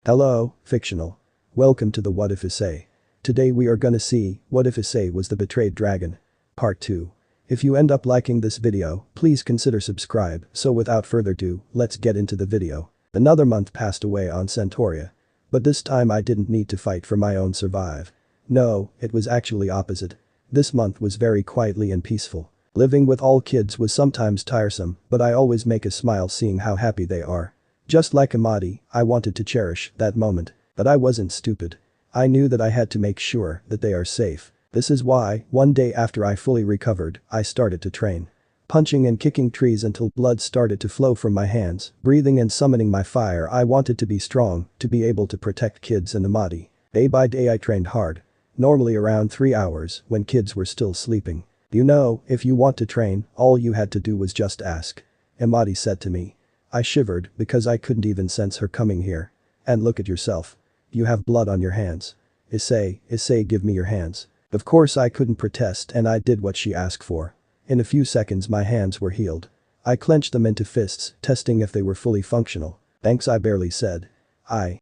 Hello, fictional. Welcome to the What If Issei. Today we are gonna see, what if Issei was the betrayed dragon? Part 2. If you end up liking this video, please consider subscribe, so without further ado, let's get into the video. Another month passed away on Centauria. But this time I didn't need to fight for my own survive. No, it was actually opposite. This month was very quietly and peaceful. Living with all kids was sometimes tiresome, but I always make a smile seeing how happy they are. Just like Amadi, I wanted to cherish that moment. But I wasn't stupid. I knew that I had to make sure that they are safe. This is why, one day after I fully recovered, I started to train. Punching and kicking trees until blood started to flow from my hands, breathing and summoning my fire. I wanted to be strong, to be able to protect kids and Amadi. Day by day I trained hard. Normally around 3 hours, when kids were still sleeping. You know, if you want to train, all you had to do was just ask. Amadi said to me. I shivered because I couldn't even sense her coming here. And look at yourself. You have blood on your hands. Issei, give me your hands. Of course I couldn't protest and I did what she asked for. In a few seconds my hands were healed. I clenched them into fists, testing if they were fully functional. Thanks, I barely said.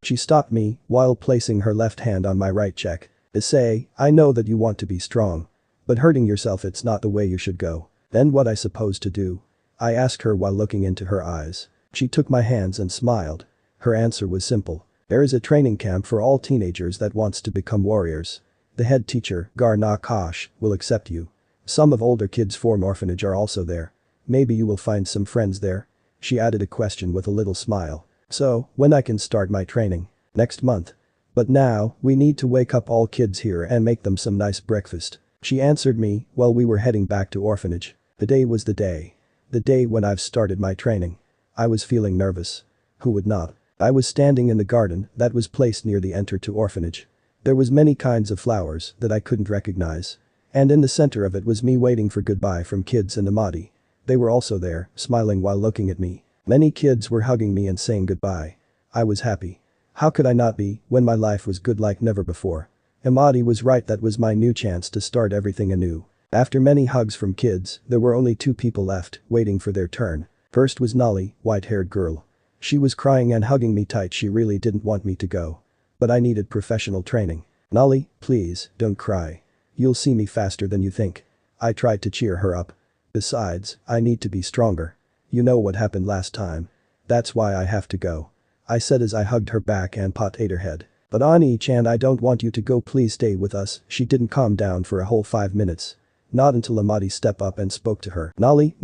She stopped me while placing her left hand on my right cheek. Issei, I know that you want to be strong. But hurting yourself, it's not the way you should go. Then what I supposed to do? I asked her while looking into her eyes. She took my hands and smiled. Her answer was simple. There is a training camp for all teenagers that wants to become warriors. The head teacher, Nakash, will accept you. Some of older kids from orphanage are also there. Maybe you will find some friends there. She added a question with a little smile. So, when I can start my training? Next month. But now, we need to wake up all kids here and make them some nice breakfast. She answered me while we were heading back to orphanage. The day was the day. The day when I've started my training. I was feeling nervous. Who would not? I was standing in the garden that was placed near the enter to orphanage. There was many kinds of flowers that I couldn't recognize. And in the center of it was me waiting for goodbye from kids and Amadi. They were also there, smiling while looking at me. Many kids were hugging me and saying goodbye. I was happy. How could I not be when my life was good like never before? Amadi was right, that was my new chance to start everything anew. After many hugs from kids, there were only 2 people left, waiting for their turn. First was Nolly, white-haired girl. She was crying and hugging me tight. She really didn't want me to go. But I needed professional training. Nolly, please, don't cry. You'll see me faster than you think. I tried to cheer her up. Besides, I need to be stronger. You know what happened last time. That's why I have to go. I said as I hugged her back and patted her head. But Ani-chan, I don't want you to go, please stay with us. She didn't calm down for a whole 5 minutes. Not until Amadi stepped up and spoke to her. Nolly,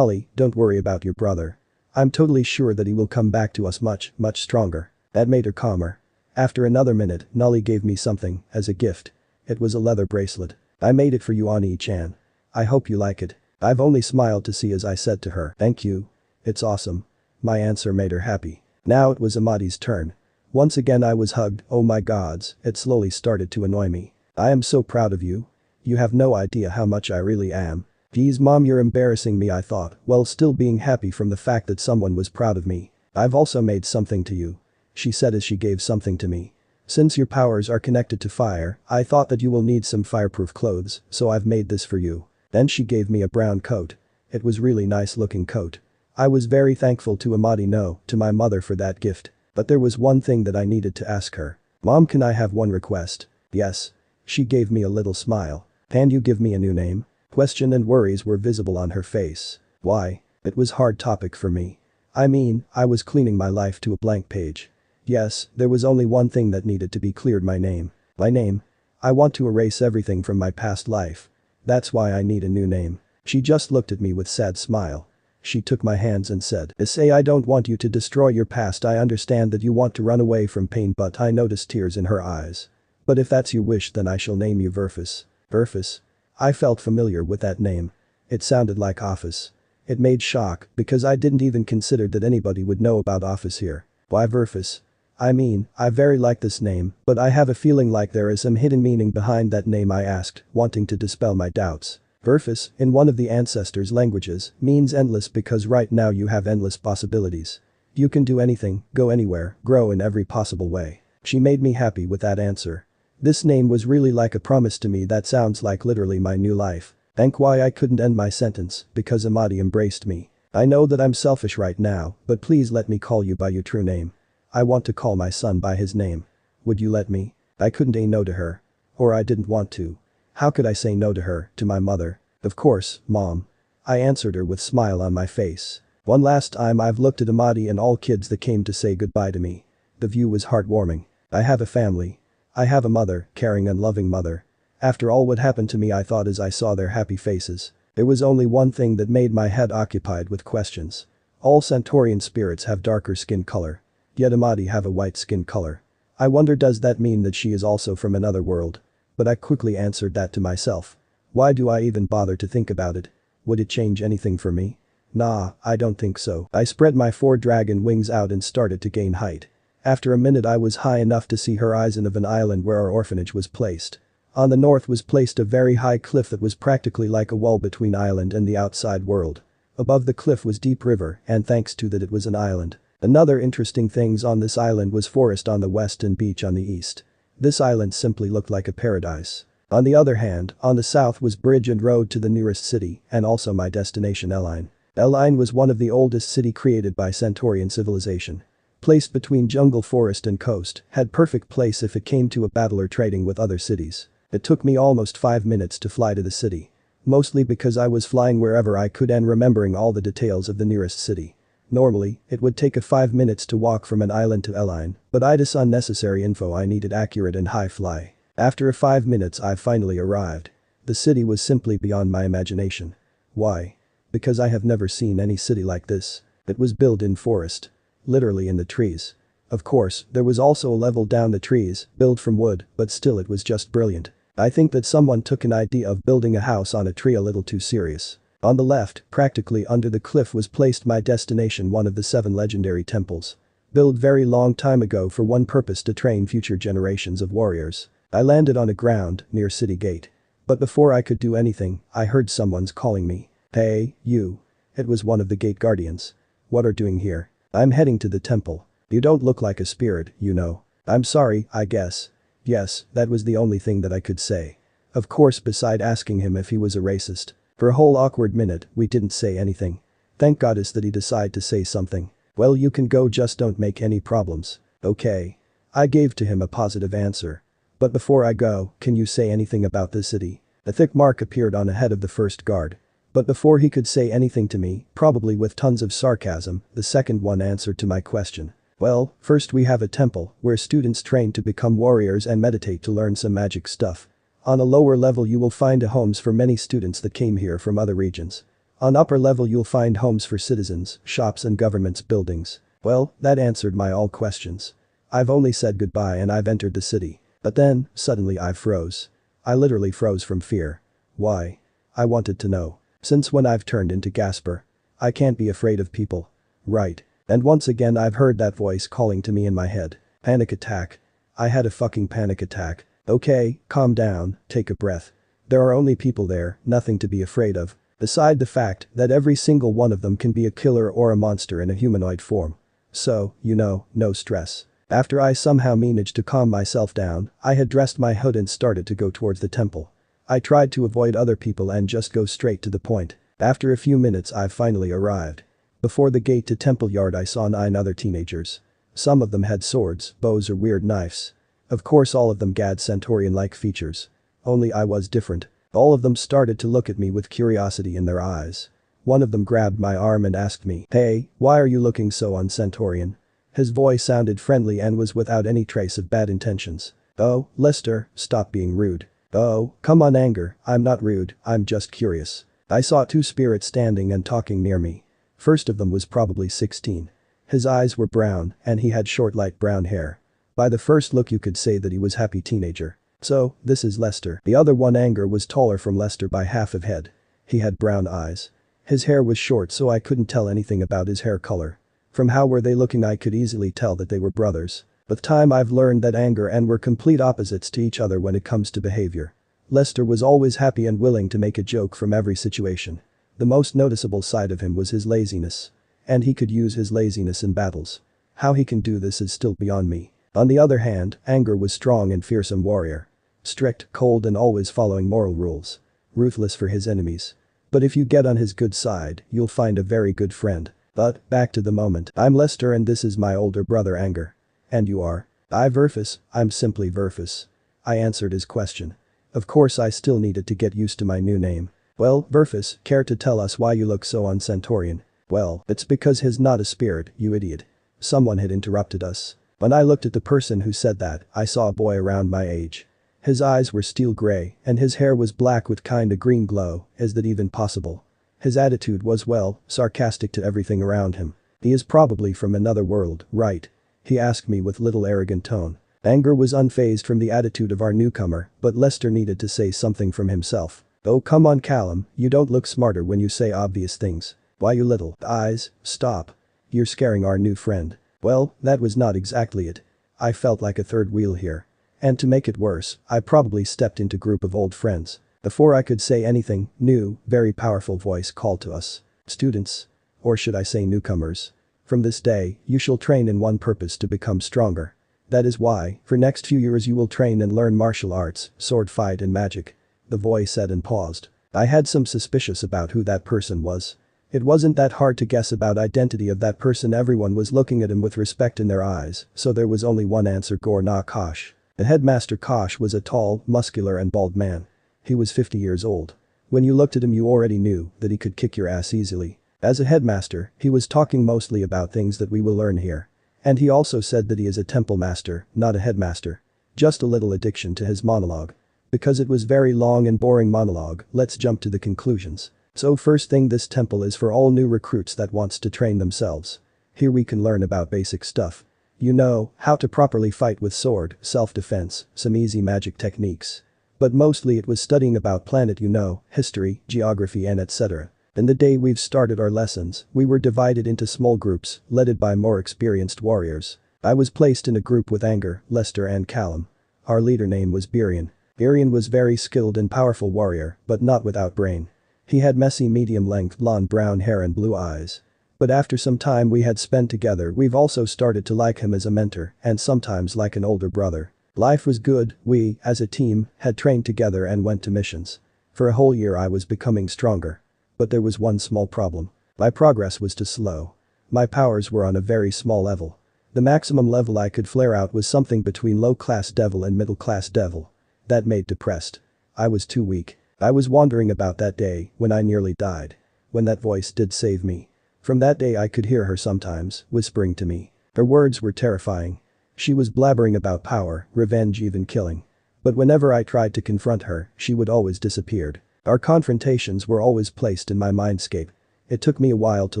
don't worry about your brother. I'm totally sure that he will come back to us much stronger. That made her calmer. After another minute, Nolly gave me something as a gift. It was a leather bracelet. I made it for you, Ani-chan. I hope you like it. I've only smiled to see as I said to her, thank you. It's awesome. My answer made her happy. Now it was Amadi's turn. Once again I was hugged. Oh my gods, it slowly started to annoy me. I am so proud of you. You have no idea how much I really am. Geez, mom, you're embarrassing me, I thought, while still being happy from the fact that someone was proud of me. I've also made something to you. She said as she gave something to me. Since your powers are connected to fire, I thought that you will need some fireproof clothes, so I've made this for you. Then she gave me a brown coat. It was really nice looking coat. I was very thankful to Amadi, to my mother for that gift. But there was one thing that I needed to ask her. Mom, can I have one request? Yes. She gave me a little smile. Can you give me a new name? Question and worries were visible on her face. Why? It was hard topic for me. I mean, I was cleaning my life to a blank page. Yes, there was only one thing that needed to be cleared, my name. My name? I want to erase everything from my past life. That's why I need a new name. She just looked at me with sad smile. She took my hands and said, Issei, I don't want you to destroy your past. I understand that you want to run away from pain, but I noticed tears in her eyes. But if that's your wish, then I shall name you Verfus. Verfus? I felt familiar with that name. It sounded like office. It made shock because I didn't even consider that anybody would know about office here. Why Verfus? I mean, I very like this name, but I have a feeling like there is some hidden meaning behind that name, I asked, wanting to dispel my doubts. Verfus, in one of the ancestors' languages, means endless because right now you have endless possibilities. You can do anything, go anywhere, grow in every possible way. She made me happy with that answer. This name was really like a promise to me. That sounds like literally my new life. Thank why I couldn't end my sentence, because Amadi embraced me. I know that I'm selfish right now, but please let me call you by your true name. I want to call my son by his name. Would you let me? I couldn't say no to her. Or I didn't want to. How could I say no to her, to my mother? Of course, Mom. I answered her with smile on my face. One last time I've looked at Amadi and all kids that came to say goodbye to me. The view was heartwarming. I have a family. I have a mother, caring and loving mother. After all what happened to me I thought as I saw their happy faces. There was only one thing that made my head occupied with questions. All Centaurian spirits have darker skin color. Yet Amadi have a white skin color. I wonder does that mean that she is also from another world? But I quickly answered that to myself. Why do I even bother to think about it? Would it change anything for me? Nah, I don't think so. I spread my 4 dragon wings out and started to gain height. After a minute I was high enough to see horizon of an island where our orphanage was placed. On the north was placed a very high cliff that was practically like a wall between island and the outside world. Above the cliff was deep river and thanks to that it was an island. Another interesting things on this island was forest on the west and beach on the east. This island simply looked like a paradise. On the other hand, on the south was bridge and road to the nearest city and also my destination Eline. Eline was one of the oldest city created by Centaurian civilization. Placed between jungle forest and coast, had perfect place if it came to a battle or trading with other cities. It took me almost 5 minutes to fly to the city. Mostly because I was flying wherever I could and remembering all the details of the nearest city. Normally, it would take a 5 minutes to walk from an island to Eline, but I just unnecessary info I needed accurate and high fly. After a 5 minutes I finally arrived. The city was simply beyond my imagination. Why? Because I have never seen any city like this. It was built in forest. Literally in the trees. Of course, there was also a level down the trees, built from wood, but still it was just brilliant. I think that someone took an idea of building a house on a tree a little too serious. On the left, practically under the cliff was placed my destination, one of the 7 legendary temples. Built very long time ago for one purpose, to train future generations of warriors. I landed on a ground near city gate. But before I could do anything, I heard someone's calling me. Hey, you. It was one of the gate guardians. What are doing here? I'm heading to the temple. You don't look like a spirit, you know. I'm sorry, I guess. Yes, that was the only thing that I could say. Of course, beside asking him if he was a racist. For a whole awkward minute, we didn't say anything. Thank goddess that he decided to say something. Well, you can go, just don't make any problems. Okay. I gave to him a positive answer. But before I go, can you say anything about this city? A thick mark appeared on the head of the first guard. But before he could say anything to me, probably with tons of sarcasm, the second one answered to my question. Well, first we have a temple, where students train to become warriors and meditate to learn some magic stuff. On a lower level you will find homes for many students that came here from other regions. On upper level you'll find homes for citizens, shops and government's buildings. Well, that answered my all questions. I've only said goodbye and I've entered the city. But then, suddenly I froze. I literally froze from fear. Why? I wanted to know. Since when I've turned into Gasper. I can't be afraid of people. Right. And once again I've heard that voice calling to me in my head. Panic attack. I had a fucking panic attack. Okay, calm down, take a breath. There are only people there, nothing to be afraid of. Beside the fact that every single one of them can be a killer or a monster in a humanoid form. So, you know, no stress. After I somehow managed to calm myself down, I had dressed my hood and started to go towards the temple. I tried to avoid other people and just go straight to the point. After a few minutes I finally arrived. Before the gate to temple yard I saw 9 other teenagers. Some of them had swords, bows or weird knives. Of course all of them had Centaurian-like features. Only I was different. All of them started to look at me with curiosity in their eyes. One of them grabbed my arm and asked me, "Hey, why are you looking so un-Centaurian?" His voice sounded friendly and was without any trace of bad intentions. "Oh, Lester, stop being rude." "Oh, come on Anger, I'm not rude, I'm just curious." I saw 2 spirits standing and talking near me. First of them was probably 16. His eyes were brown and he had short light brown hair. By the first look you could say that he was happy teenager. So, this is Lester. The other one Anger was taller from Lester by half of head. He had brown eyes. His hair was short so I couldn't tell anything about his hair color. From how were they looking I could easily tell that they were brothers. With time I've learned that Anger and were complete opposites to each other when it comes to behavior. Lester was always happy and willing to make a joke from every situation. The most noticeable side of him was his laziness. And he could use his laziness in battles. How he can do this is still beyond me. On the other hand, Anger was strong and fearsome warrior. Strict, cold and always following moral rules. Ruthless for his enemies. But if you get on his good side, you'll find a very good friend. But, back to the moment. I'm Lester and this is my older brother Anger. And you are? I Verfus, I'm simply Verfus. I answered his question. Of course I still needed to get used to my new name. Well, Verfus, care to tell us why you look so un-Centaurian? Well, it's because he's not a spirit, you idiot. Someone had interrupted us. When I looked at the person who said that, I saw a boy around my age. His eyes were steel gray and his hair was black with kinda green glow, is that even possible? His attitude was, well, sarcastic to everything around him. He is probably from another world, right? He asked me with little arrogant tone. Anger was unfazed from the attitude of our newcomer, but Lester needed to say something from himself. Oh come on Callum, you don't look smarter when you say obvious things. Why you little eyes, stop. You're scaring our new friend. Well, that was not exactly it. I felt like a third wheel here. And to make it worse, I probably stepped into a group of old friends. Before I could say anything, new, very powerful voice called to us. Students. Or should I say newcomers. From this day, you shall train in one purpose to become stronger. That is why, for next few years you will train and learn martial arts, sword fight and magic. The voice said and paused. I had some suspicious about who that person was. It wasn't that hard to guess about identity of that person. Everyone was looking at him with respect in their eyes, so there was only one answer. Gorna Kosh. The headmaster Kosh was a tall, muscular and bald man. He was 50 years old. When you looked at him you already knew that he could kick your ass easily. As a headmaster, he was talking mostly about things that we will learn here. And he also said that he is a temple master, not a headmaster. Just a little addiction to his monologue. Because it was very long and boring monologue, let's jump to the conclusions. So first thing, this temple is for all new recruits that wants to train themselves. Here we can learn about basic stuff. You know, how to properly fight with sword, self-defense, some easy magic techniques. But mostly it was studying about planet, you know, history, geography and etc. In the day we've started our lessons, we were divided into small groups, led by more experienced warriors. I was placed in a group with Anger, Lester and Callum. Our leader name was Birion. Birion was very skilled and powerful warrior, but not without brain. He had messy medium-length blonde brown hair and blue eyes. But after some time we had spent together we've also started to like him as a mentor and sometimes like an older brother. Life was good, we, as a team, had trained together and went to missions. For a whole year I was becoming stronger. But there was one small problem. My progress was too slow. My powers were on a very small level. The maximum level I could flare out was something between low-class devil and middle-class devil. That made depressed. I was too weak. I was wondering about that day when I nearly died. When that voice did save me. From that day I could hear her sometimes, whispering to me. Her words were terrifying. She was blabbering about power, revenge, even killing. But whenever I tried to confront her, she would always disappeared. Our confrontations were always placed in my mindscape. It took me a while to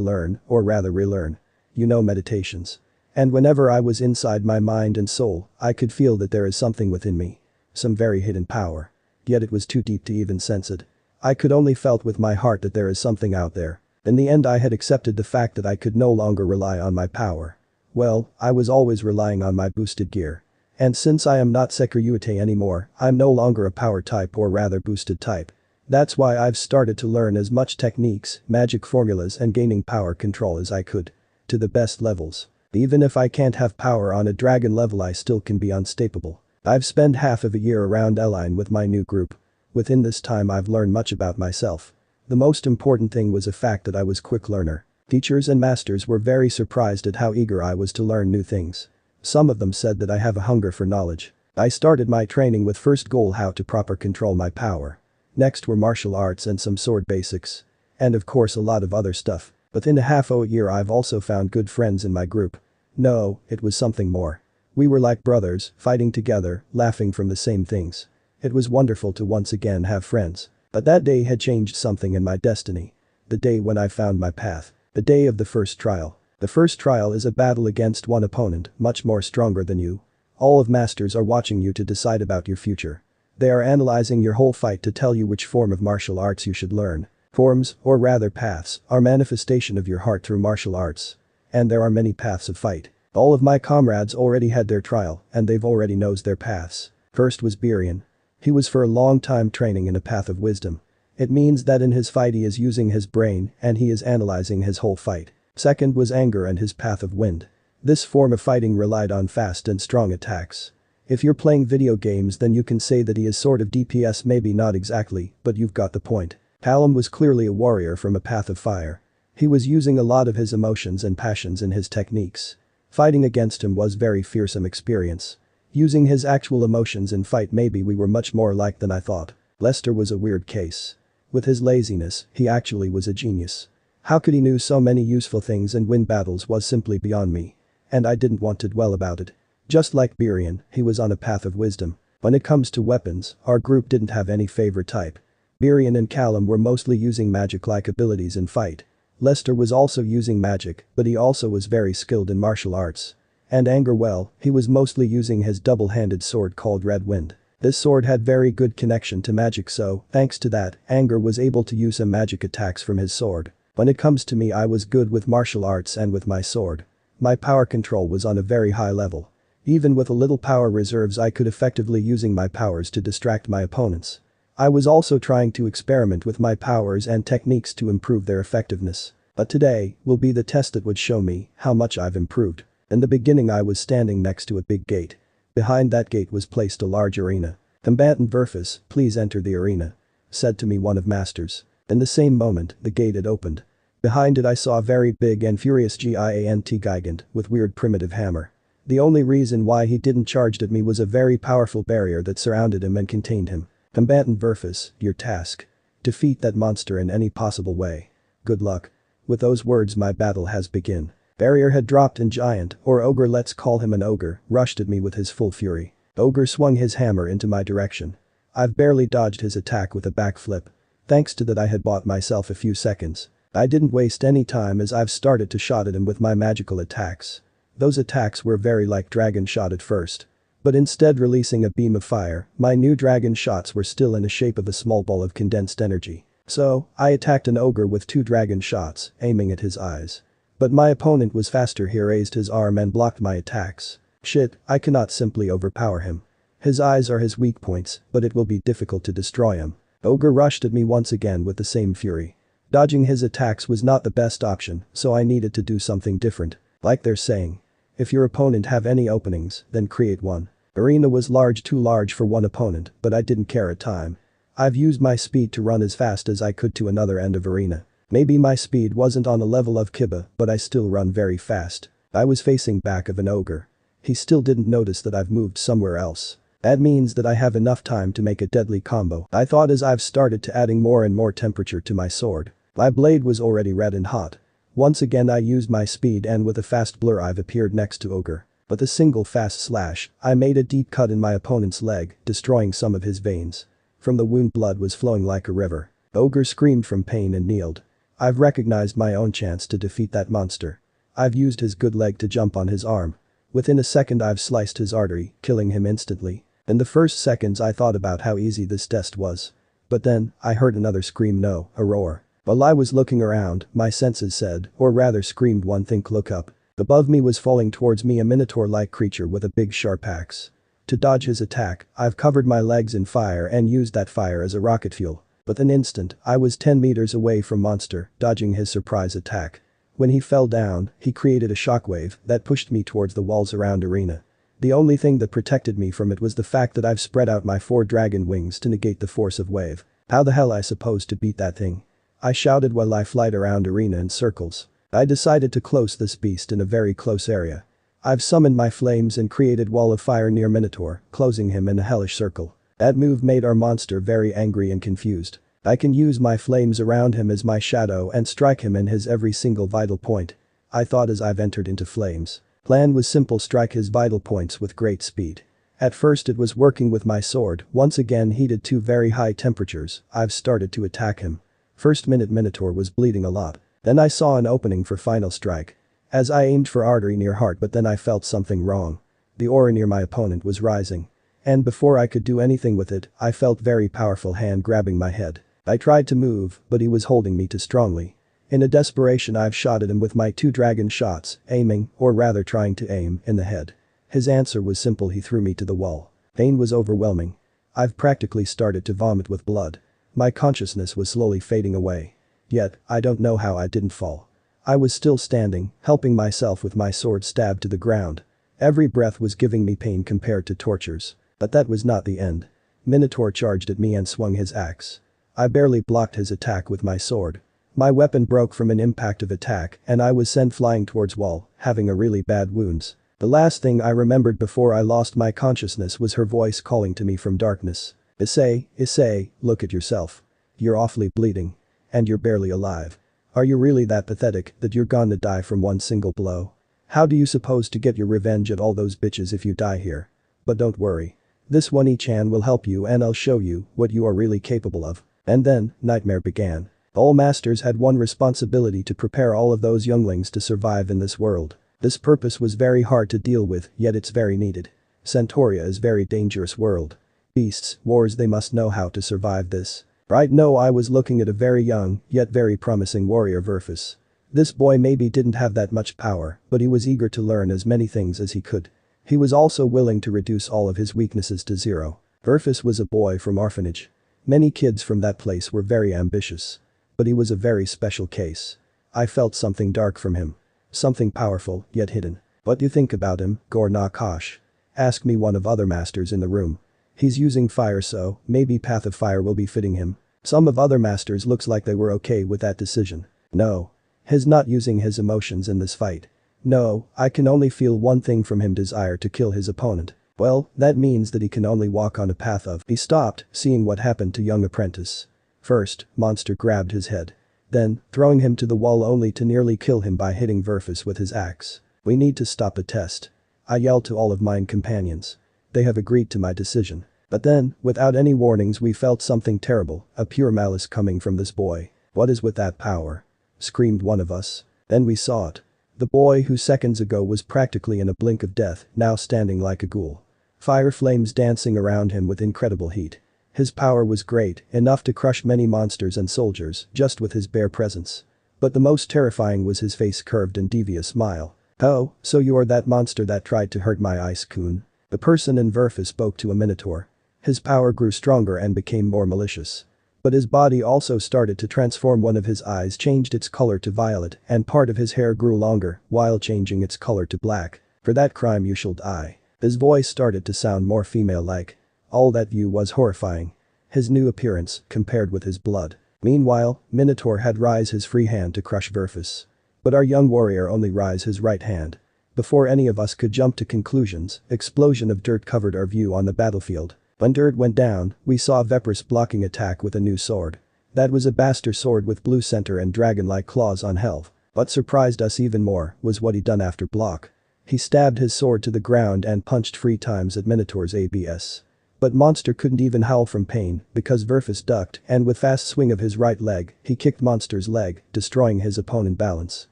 learn, or rather relearn. You know, meditations. And whenever I was inside my mind and soul, I could feel that there is something within me. Some very hidden power. Yet it was too deep to even sense it. I could only felt with my heart that there is something out there. In the end I had accepted the fact that I could no longer rely on my power. Well, I was always relying on my boosted gear. And since I am not Sekiruyute anymore, I'm no longer a power type or rather boosted type. That's why I've started to learn as much techniques, magic formulas and gaining power control as I could. To the best levels. Even if I can't have power on a dragon level I still can be unstoppable. I've spent half of a year around Eline with my new group. Within this time I've learned much about myself. The most important thing was the fact that I was a quick learner. Teachers and masters were very surprised at how eager I was to learn new things. Some of them said that I have a hunger for knowledge. I started my training with first goal how to proper control my power. Next were martial arts and some sword basics. And of course a lot of other stuff. Within a half a year I've also found good friends in my group. No, it was something more. We were like brothers, fighting together, laughing from the same things. It was wonderful to once again have friends. But that day had changed something in my destiny. The day when I found my path. The day of the first trial. The first trial is a battle against one opponent, much more stronger than you. All of masters are watching you to decide about your future. They are analyzing your whole fight to tell you which form of martial arts you should learn. Forms, or rather paths, are manifestation of your heart through martial arts. And there are many paths of fight. All of my comrades already had their trial, and they've already knows their paths. First was Birion. He was for a long time training in a path of wisdom. It means that in his fight he is using his brain and he is analyzing his whole fight. Second was Anger and his path of wind. This form of fighting relied on fast and strong attacks. If you're playing video games then you can say that he is sort of DPS, maybe not exactly, but you've got the point. Callum was clearly a warrior from a path of fire. He was using a lot of his emotions and passions in his techniques. Fighting against him was very fearsome experience. Using his actual emotions in fight, maybe we were much more alike than I thought. Lester was a weird case. With his laziness, he actually was a genius. How could he knew so many useful things and win battles was simply beyond me. And I didn't want to dwell about it. Just like Birion, he was on a path of wisdom. When it comes to weapons, our group didn't have any favorite type. Birion and Callum were mostly using magic-like abilities in fight. Lester was also using magic, but he also was very skilled in martial arts. And Anger, well, he was mostly using his double-handed sword called Red Wind. This sword had very good connection to magic, so, thanks to that, Anger was able to use some magic attacks from his sword. When it comes to me, I was good with martial arts and with my sword. My power control was on a very high level. Even with a little power reserves, I could effectively using my powers to distract my opponents. I was also trying to experiment with my powers and techniques to improve their effectiveness. But today will be the test that would show me how much I've improved. In the beginning, I was standing next to a big gate. Behind that gate was placed a large arena. "Combatant Verfus, please enter the arena," said to me one of masters. In the same moment, the gate had opened. Behind it I saw a very big and furious giant gigant with weird primitive hammer. The only reason why he didn't charge at me was a very powerful barrier that surrounded him and contained him. "Combatant Verfus, your task. Defeat that monster in any possible way. Good luck." With those words, my battle has begun. Barrier had dropped and giant, or ogre, let's call him an ogre, rushed at me with his full fury. Ogre swung his hammer into my direction. I've barely dodged his attack with a backflip. Thanks to that, I had bought myself a few seconds. I didn't waste any time as I've started to shot at him with my magical attacks. Those attacks were very like dragon shot at first. But instead releasing a beam of fire, my new dragon shots were still in the shape of a small ball of condensed energy. So, I attacked an ogre with 2 dragon shots, aiming at his eyes. But my opponent was faster. He raised his arm and blocked my attacks. Shit, I cannot simply overpower him. His eyes are his weak points, but it will be difficult to destroy him. Ogre rushed at me once again with the same fury. Dodging his attacks was not the best option, so I needed to do something different. Like they're saying, if your opponent have any openings, then create one. Arena was large, too large for one opponent, but I didn't care at time. I've used my speed to run as fast as I could to another end of arena. Maybe my speed wasn't on the level of Kiba, but I still run very fast. I was facing back of an ogre. He still didn't notice that I've moved somewhere else. That means that I have enough time to make a deadly combo, I thought, as I've started to adding more and more temperature to my sword. My blade was already red and hot. Once again I used my speed, and with a fast blur I've appeared next to ogre. With a single fast slash, I made a deep cut in my opponent's leg, destroying some of his veins. From the wound, blood was flowing like a river. Ogre screamed from pain and kneeled. I've recognized my own chance to defeat that monster. I've used his good leg to jump on his arm. Within a second I've sliced his artery, killing him instantly. In the first seconds I thought about how easy this test was. But then, I heard another scream, no, a roar. While I was looking around, my senses said, or rather screamed one thing, look up. Above me was falling towards me a minotaur-like creature with a big sharp axe. To dodge his attack, I've covered my legs in fire and used that fire as a rocket fuel. With an instant, I was 10 meters away from monster, dodging his surprise attack. When he fell down, he created a shockwave that pushed me towards the walls around arena. The only thing that protected me from it was the fact that I've spread out my 4 dragon wings to negate the force of wave. How the hell I supposed to beat that thing? I shouted while I flied around arena in circles. I decided to close this beast in a very close area. I've summoned my flames and created wall of fire near Minotaur, closing him in a hellish circle. That move made our monster very angry and confused. I can use my flames around him as my shadow and strike him in his every single vital point. I thought as I've entered into flames. Plan was simple, strike his vital points with great speed. At first it was working with my sword, once again heated to very high temperatures, I've started to attack him. First minute Minotaur was bleeding a lot. Then I saw an opening for final strike. As I aimed for artery near heart, but then I felt something wrong. The aura near my opponent was rising. And before I could do anything with it, I felt very powerful hand grabbing my head. I tried to move, but he was holding me too strongly. In a desperation I've shot at him with my 2 dragon shots, aiming, or rather trying to aim, in the head. His answer was simple, he threw me to the wall. Pain was overwhelming. I've practically started to vomit with blood. My consciousness was slowly fading away. Yet, I don't know how I didn't fall. I was still standing, helping myself with my sword stabbed to the ground. Every breath was giving me pain compared to tortures. But that was not the end. Minotaur charged at me and swung his axe. I barely blocked his attack with my sword. My weapon broke from an impact of attack and I was sent flying towards wall, having a really bad wounds. The last thing I remembered before I lost my consciousness was her voice calling to me from darkness. Issei, Issei, look at yourself. You're awfully bleeding. And you're barely alive. Are you really that pathetic that you're gonna die from one single blow? How do you suppose to get your revenge at all those bitches if you die here? But don't worry. This one Ichan will help you and I'll show you what you are really capable of. And then, nightmare began. All masters had one responsibility to prepare all of those younglings to survive in this world. This purpose was very hard to deal with, yet it's very needed. Centauria is very dangerous world. Beasts, wars they must know how to survive this. Right now I was looking at a very young, yet very promising warrior Verfus. This boy maybe didn't have that much power, but he was eager to learn as many things as he could. He was also willing to reduce all of his weaknesses to zero. Verfus was a boy from orphanage. Many kids from that place were very ambitious. But he was a very special case. I felt something dark from him. Something powerful, yet hidden. What do you think about him, Gornakash? Ask me one of other masters in the room. He's using fire so, maybe Path of Fire will be fitting him. Some of other masters looks like they were okay with that decision. No. He's not using his emotions in this fight. No, I can only feel one thing from him, desire to kill his opponent. Well, that means that he can only walk on a path of. He stopped, seeing what happened to young apprentice. First, monster grabbed his head. Then, throwing him to the wall only to nearly kill him by hitting Verfus with his axe. We need to stop a test. I yelled to all of mine companions. They have agreed to my decision. But then, without any warnings we felt something terrible, a pure malice coming from this boy. What is with that power? Screamed one of us. Then we saw it. The boy who seconds ago was practically in a blink of death, now standing like a ghoul. Fire flames dancing around him with incredible heat. His power was great, enough to crush many monsters and soldiers, just with his bare presence. But the most terrifying was his face curved and devious smile. Oh, so you are that monster that tried to hurt my Ice-kun. The person in Verfus spoke to a minotaur. His power grew stronger and became more malicious. But his body also started to transform. One of his eyes changed its color to violet and part of his hair grew longer while changing its color to black. For that crime you shall die. His voice started to sound more female-like. All that view was horrifying. His new appearance compared with his blood. Meanwhile, Minotaur had raised his free hand to crush Verfus. But our young warrior only raised his right hand. Before any of us could jump to conclusions, explosion of dirt covered our view on the battlefield. When dirt went down, we saw Verfus blocking attack with a new sword. That was a bastard sword with blue center and dragon-like claws on helve. What surprised us even more was what he done after block. He stabbed his sword to the ground and punched 3 times at Minotaur's ABS. But monster couldn't even howl from pain because Verfus ducked and with fast swing of his right leg, he kicked monster's leg, destroying his opponent balance.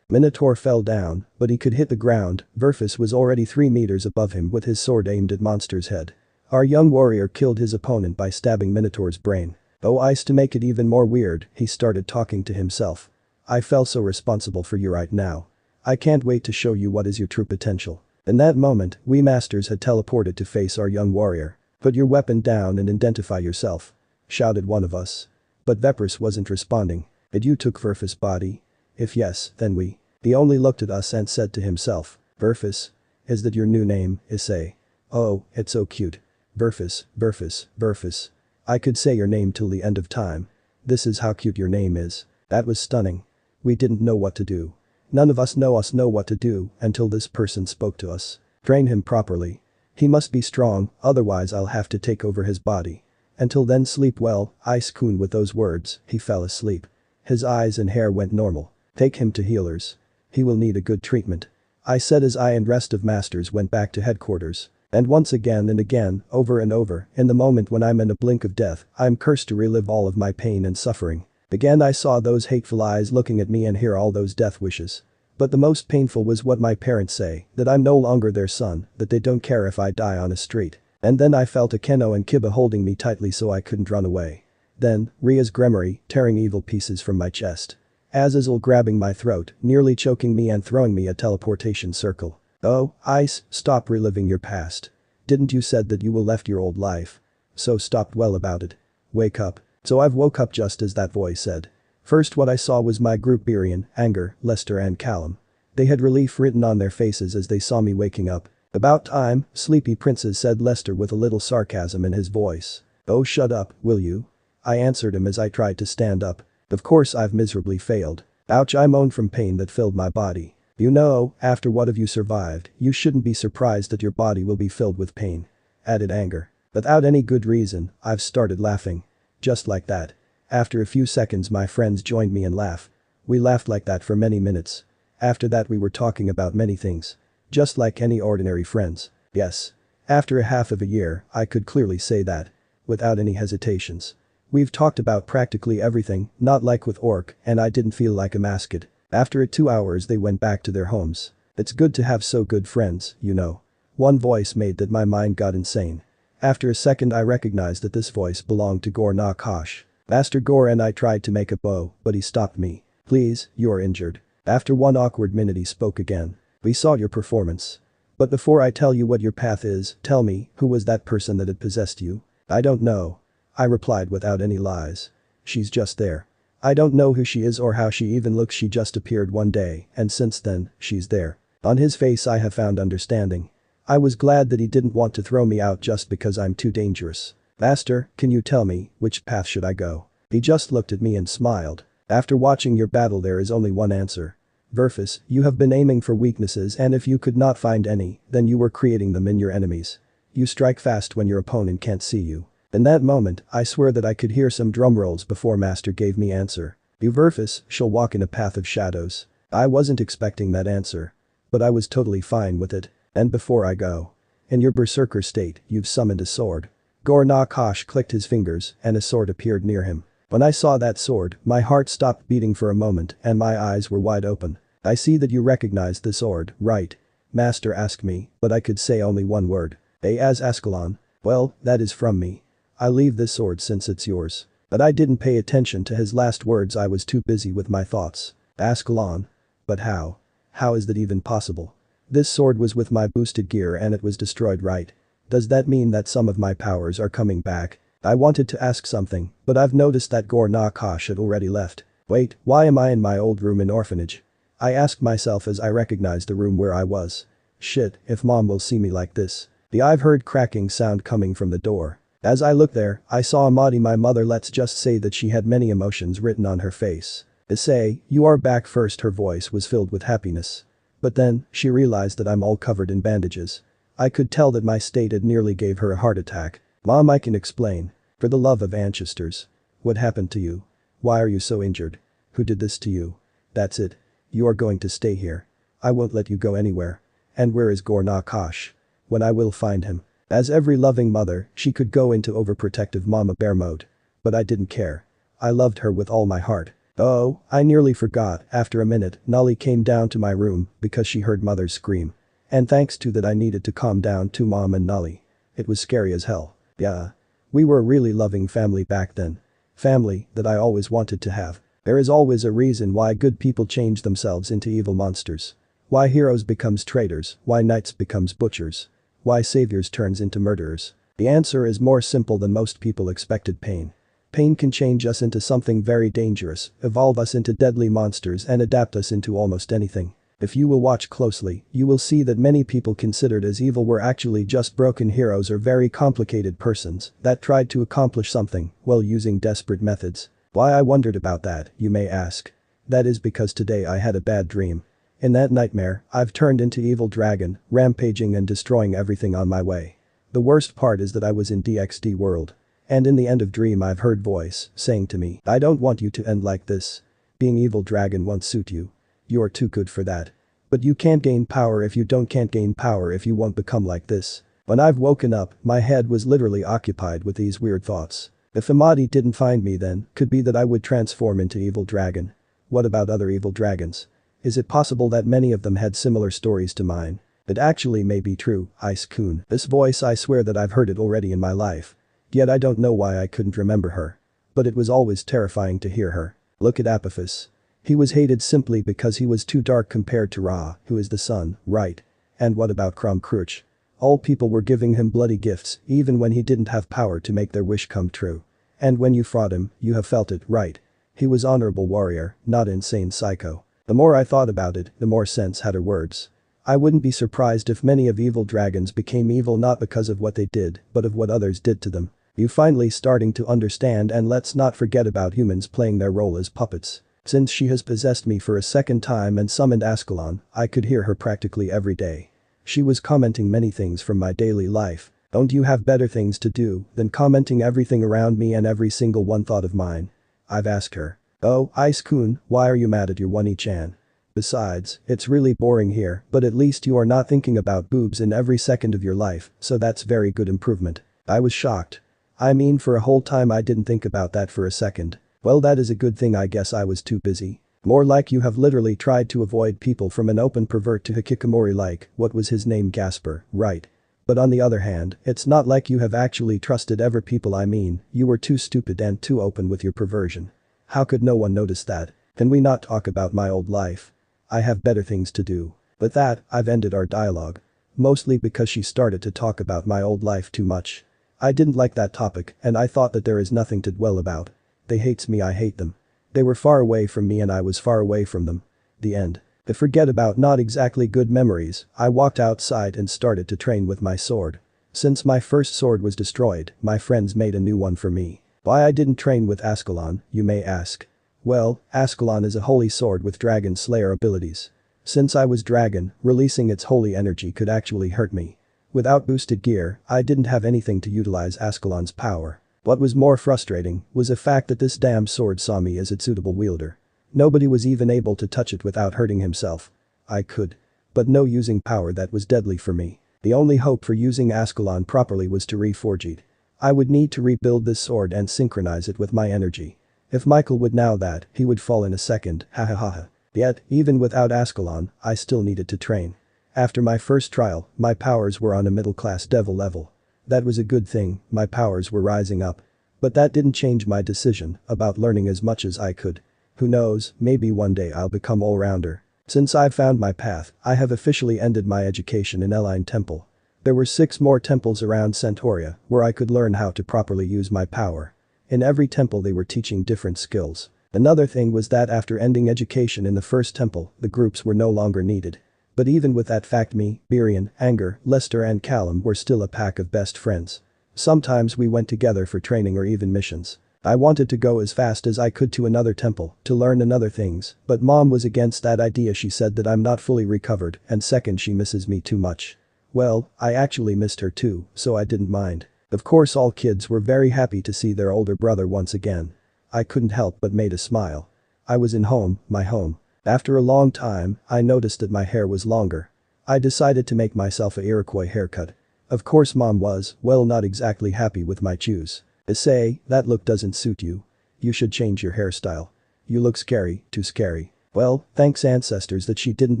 Minotaur fell down, but he could hit the ground. Verfus was already 3 meters above him with his sword aimed at monster's head. Our young warrior killed his opponent by stabbing Minotaur's brain. Oh Ice, to make it even more weird, he started talking to himself. I feel so responsible for you right now. I can't wait to show you what is your true potential. In that moment, we masters had teleported to face our young warrior. Put your weapon down and identify yourself. Shouted one of us. But Verfus wasn't responding. Did you took Verfus' body? If yes, then we. He only looked at us and said to himself, Verfus? Is that your new name, Issei? Oh, it's so cute. Verfus, Verfus, Verfus. I could say your name till the end of time. This is how cute your name is. That was stunning. We didn't know what to do. None of us know what to do until this person spoke to us. Train him properly. He must be strong, otherwise I'll have to take over his body. Until then sleep well, Ice-kun. With those words, he fell asleep. His eyes and hair went normal. Take him to healers. He will need a good treatment. I said as I and rest of masters went back to headquarters. And once again and again, over and over, in the moment when I'm in a blink of death, I'm cursed to relive all of my pain and suffering. Again I saw those hateful eyes looking at me and hear all those death wishes. But the most painful was what my parents say, that I'm no longer their son, that they don't care if I die on a street. And then I felt Akeno and Kiba holding me tightly so I couldn't run away. Then, Ria's Gremory, tearing evil pieces from my chest. Azazel grabbing my throat, nearly choking me and throwing me a teleportation circle. Oh, Ice, stop reliving your past. Didn't you said that you will left your old life? So stop well about it. Wake up. So I've woke up just as that voice said. First what I saw was my group Birion, Anger, Lester and Callum. They had relief written on their faces as they saw me waking up. About time, sleepy princes, said Lester with a little sarcasm in his voice. Oh shut up, will you? I answered him as I tried to stand up. Of course I've miserably failed. Ouch, I moaned from pain that filled my body. You know, after what have you survived, you shouldn't be surprised that your body will be filled with pain. Added anger. Without any good reason, I've started laughing. Just like that. After a few seconds my friends joined me in laugh. We laughed like that for many minutes. After that we were talking about many things. Just like any ordinary friends. Yes. After a half of a year, I could clearly say that. Without any hesitations. We've talked about practically everything, not like with Orc, and I didn't feel like a masked. After 2 hours they went back to their homes. It's good to have so good friends, you know. One voice made that my mind got insane. After a second I recognized that this voice belonged to Gor na Kosh. Master Gor and I tried to make a bow, but he stopped me. Please, you're injured. After one awkward minute he spoke again. We saw your performance. But before I tell you what your path is, tell me, who was that person that had possessed you? I don't know. I replied without any lies. She's just there. I don't know who she is or how she even looks, she just appeared one day, and since then, she's there. On his face I have found understanding. I was glad that he didn't want to throw me out just because I'm too dangerous. Master, can you tell me, which path should I go? He just looked at me and smiled. After watching your battle there is only one answer. Verfus, you have been aiming for weaknesses, and if you could not find any, then you were creating them in your enemies. You strike fast when your opponent can't see you. In that moment, I swear that I could hear some drum rolls before Master gave me answer. You Verfus shall walk in a path of shadows. I wasn't expecting that answer. But I was totally fine with it. And before I go. In your berserker state, you've summoned a sword. Gor na Kosh clicked his fingers and a sword appeared near him. When I saw that sword, my heart stopped beating for a moment and my eyes were wide open. I see that you recognize the sword, right? Master asked me, but I could say only one word. As Ascalon. Well, that is from me. I leave this sword since it's yours. But I didn't pay attention to his last words, I was too busy with my thoughts. Ascalon. But how? How is that even possible? This sword was with my boosted gear and it was destroyed, right? Does that mean that some of my powers are coming back? I wanted to ask something, but I've noticed that Gor na Kosh had already left. Wait, why am I in my old room in orphanage? I asked myself as I recognized the room where I was. Shit, if mom will see me like this. I've heard cracking sound coming from the door. As I looked there, I saw Amadi, my mother. Let's just say that she had many emotions written on her face. Issei, you are back. First her voice was filled with happiness. But then, she realized that I'm all covered in bandages. I could tell that my state had nearly gave her a heart attack. Mom, I can explain. For the love of ancestors. What happened to you? Why are you so injured? Who did this to you? That's it. You are going to stay here. I won't let you go anywhere. And where is Gor na Kosh? When I will find him. As every loving mother, she could go into overprotective mama bear mode. But I didn't care. I loved her with all my heart. Oh, I nearly forgot. After a minute, Nolly came down to my room because she heard mother scream. And thanks to that I needed to calm down to mom and Nolly. It was scary as hell. Yeah. We were a really loving family back then. Family that I always wanted to have. There is always a reason why good people change themselves into evil monsters. Why heroes becomes traitors, why knights becomes butchers. Why saviors turns into murderers. The answer is more simple than most people expected. Pain. Pain can change us into something very dangerous, evolve us into deadly monsters and adapt us into almost anything. If you will watch closely, you will see that many people considered as evil were actually just broken heroes or very complicated persons that tried to accomplish something while using desperate methods. Why I wondered about that, you may ask. That is because today I had a bad dream. In that nightmare, I've turned into evil dragon, rampaging and destroying everything on my way. The worst part is that I was in DXD world. And in the end of dream I've heard voice saying to me, I don't want you to end like this. Being evil dragon won't suit you. You're too good for that. But you can't gain power if you can't gain power if you won't become like this. When I've woken up, my head was literally occupied with these weird thoughts. If Amadi didn't find me then, could be that I would transform into evil dragon. What about other evil dragons? Is it possible that many of them had similar stories to mine? It actually may be true, Ice-kun. This voice, I swear that I've heard it already in my life. Yet I don't know why I couldn't remember her. But it was always terrifying to hear her. Look at Apophis. He was hated simply because he was too dark compared to Ra, who is the sun, right? And what about Krumkruch? All people were giving him bloody gifts, even when he didn't have power to make their wish come true. And when you fought him, you have felt it, right? He was honorable warrior, not insane psycho. The more I thought about it, the more sense had her words. I wouldn't be surprised if many of evil dragons became evil not because of what they did, but of what others did to them. You finally starting to understand, and let's not forget about humans playing their role as puppets. Since she has possessed me for a second time and summoned Ascalon, I could hear her practically every day. She was commenting many things from my daily life. Don't you have better things to do than commenting everything around me and every single one thought of mine? I've asked her. Oh, Ice-kun, why are you mad at your One-chan? Besides, it's really boring here, but at least you are not thinking about boobs in every second of your life, so that's very good improvement. I was shocked. I mean, for a whole time I didn't think about that for a second. Well, that is a good thing, I guess I was too busy. More like you have literally tried to avoid people from an open pervert to hikikomori like, what was his name, Gasper, right? But on the other hand, it's not like you have actually trusted ever people. I mean, you were too stupid and too open with your perversion. How could no one notice that? Can we not talk about my old life? I have better things to do. With that, I've ended our dialogue. Mostly because she started to talk about my old life too much. I didn't like that topic, and I thought that there is nothing to dwell about. They hates me, I hate them. They were far away from me and I was far away from them. The end. To forget about not exactly good memories, I walked outside and started to train with my sword. Since my first sword was destroyed, my friends made a new one for me. Why I didn't train with Ascalon, you may ask. Well, Ascalon is a holy sword with dragon slayer abilities. Since I was dragon, releasing its holy energy could actually hurt me. Without boosted gear, I didn't have anything to utilize Ascalon's power. What was more frustrating was the fact that this damn sword saw me as its suitable wielder. Nobody was even able to touch it without hurting himself. I could. But no using power that was deadly for me. The only hope for using Ascalon properly was to reforge it. I would need to rebuild this sword and synchronize it with my energy. If Michael would know that, he would fall in a second, hahaha. Yet, even without Ascalon, I still needed to train. After my first trial, my powers were on a middle-class devil level. That was a good thing, my powers were rising up. But that didn't change my decision about learning as much as I could. Who knows, maybe one day I'll become all-rounder. Since I've found my path, I have officially ended my education in Eline Temple. There were 6 more temples around Centauria where I could learn how to properly use my power. In every temple they were teaching different skills. Another thing was that after ending education in the first temple, the groups were no longer needed. But even with that fact, me, Birion, Anger, Lester and Callum were still a pack of best friends. Sometimes we went together for training or even missions. I wanted to go as fast as I could to another temple to learn another things, but mom was against that idea. She said that I'm not fully recovered and second she misses me too much. Well, I actually missed her too, so I didn't mind. Of course all kids were very happy to see their older brother once again. I couldn't help but made a smile. I was in my home. After a long time, I noticed that my hair was longer. I decided to make myself a Iroquois haircut. Of course mom was, well, not exactly happy with my choice. Issei, that look doesn't suit you. You should change your hairstyle. You look scary, too scary. Well, thanks ancestors that she didn't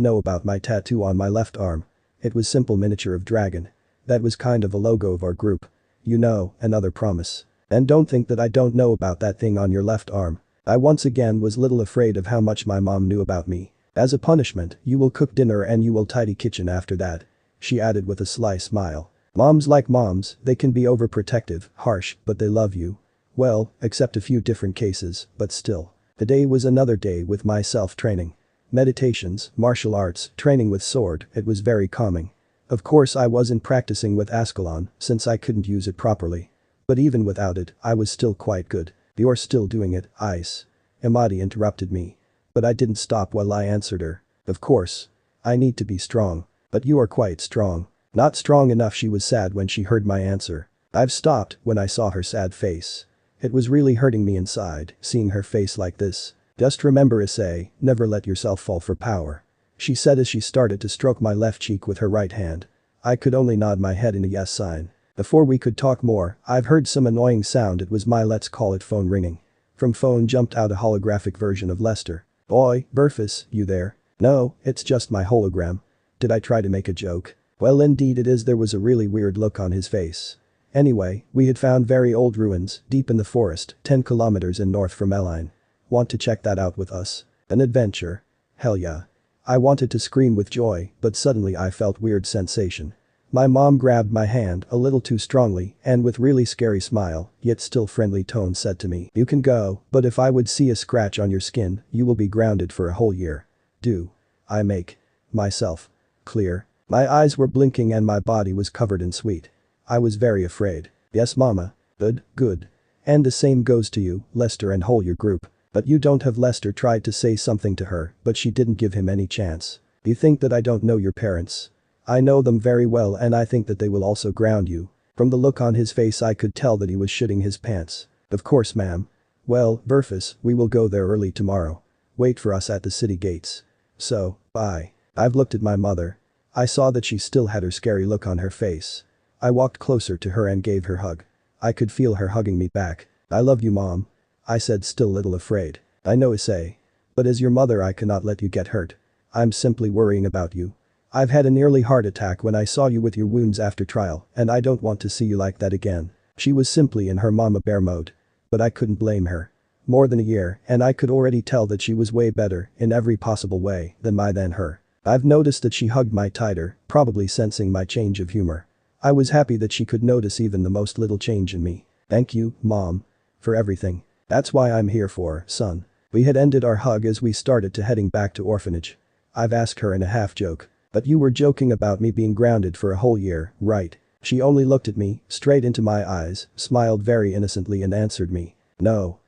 know about my tattoo on my left arm. It was simple miniature of dragon. That was kind of a logo of our group. You know, another promise. And don't think that I don't know about that thing on your left arm. I once again was little afraid of how much my mom knew about me. As a punishment, you will cook dinner and you will tidy kitchen after that. She added with a sly smile. Moms like moms, they can be overprotective, harsh, but they love you. Well, except a few different cases, but still. Today was another day with my self-training. Meditations, martial arts, training with sword, it was very calming. Of course I wasn't practicing with Ascalon, since I couldn't use it properly. But even without it, I was still quite good. You're still doing it, Ice. Amadi interrupted me. But I didn't stop while I answered her. Of course. I need to be strong. But you are quite strong. Not strong enough. She was sad when she heard my answer. I've stopped when I saw her sad face. It was really hurting me inside, seeing her face like this. Just remember, Issei, never let yourself fall for power. She said as she started to stroke my left cheek with her right hand. I could only nod my head in a yes sign. Before we could talk more, I've heard some annoying sound. It was my let's call it phone ringing. From phone jumped out a holographic version of Lester. Boy, Burfus, you there? No, it's just my hologram. Did I try to make a joke? Well, indeed it is. There was a really weird look on his face. Anyway, we had found very old ruins, deep in the forest, 10 kilometers in north from Eline. Want to check that out with us? An adventure? Hell yeah. I wanted to scream with joy, but suddenly I felt weird sensation. My mom grabbed my hand a little too strongly and with really scary smile, yet still friendly tone said to me, you can go, but if I would see a scratch on your skin, you will be grounded for a whole year. Do I make myself clear? My eyes were blinking and my body was covered in sweat. I was very afraid. Yes, mama. Good, good. And the same goes to you, Lester and whole your group. But you don't have. Lester tried to say something to her, but she didn't give him any chance. You think that I don't know your parents? I know them very well and I think that they will also ground you. From the look on his face I could tell that he was shitting his pants. Of course ma'am. Well, Verfus, we will go there early tomorrow. Wait for us at the city gates. So, bye. I've looked at my mother. I saw that she still had her scary look on her face. I walked closer to her and gave her a hug. I could feel her hugging me back. I love you mom. I said, still a little afraid. I know Issei. But as your mother I cannot let you get hurt. I'm simply worrying about you. I've had a nearly heart attack when I saw you with your wounds after trial and I don't want to see you like that again. She was simply in her mama bear mode. But I couldn't blame her. More than a year and I could already tell that she was way better in every possible way than her. I've noticed that she hugged me tighter, probably sensing my change of humor. I was happy that she could notice even the most little change in me. Thank you, mom. For everything. That's why I'm here for, son. We had ended our hug as we started to heading back to orphanage. I've asked her in a half joke. But you were joking about me being grounded for a whole year, right? She only looked at me, straight into my eyes, smiled very innocently and answered me. No.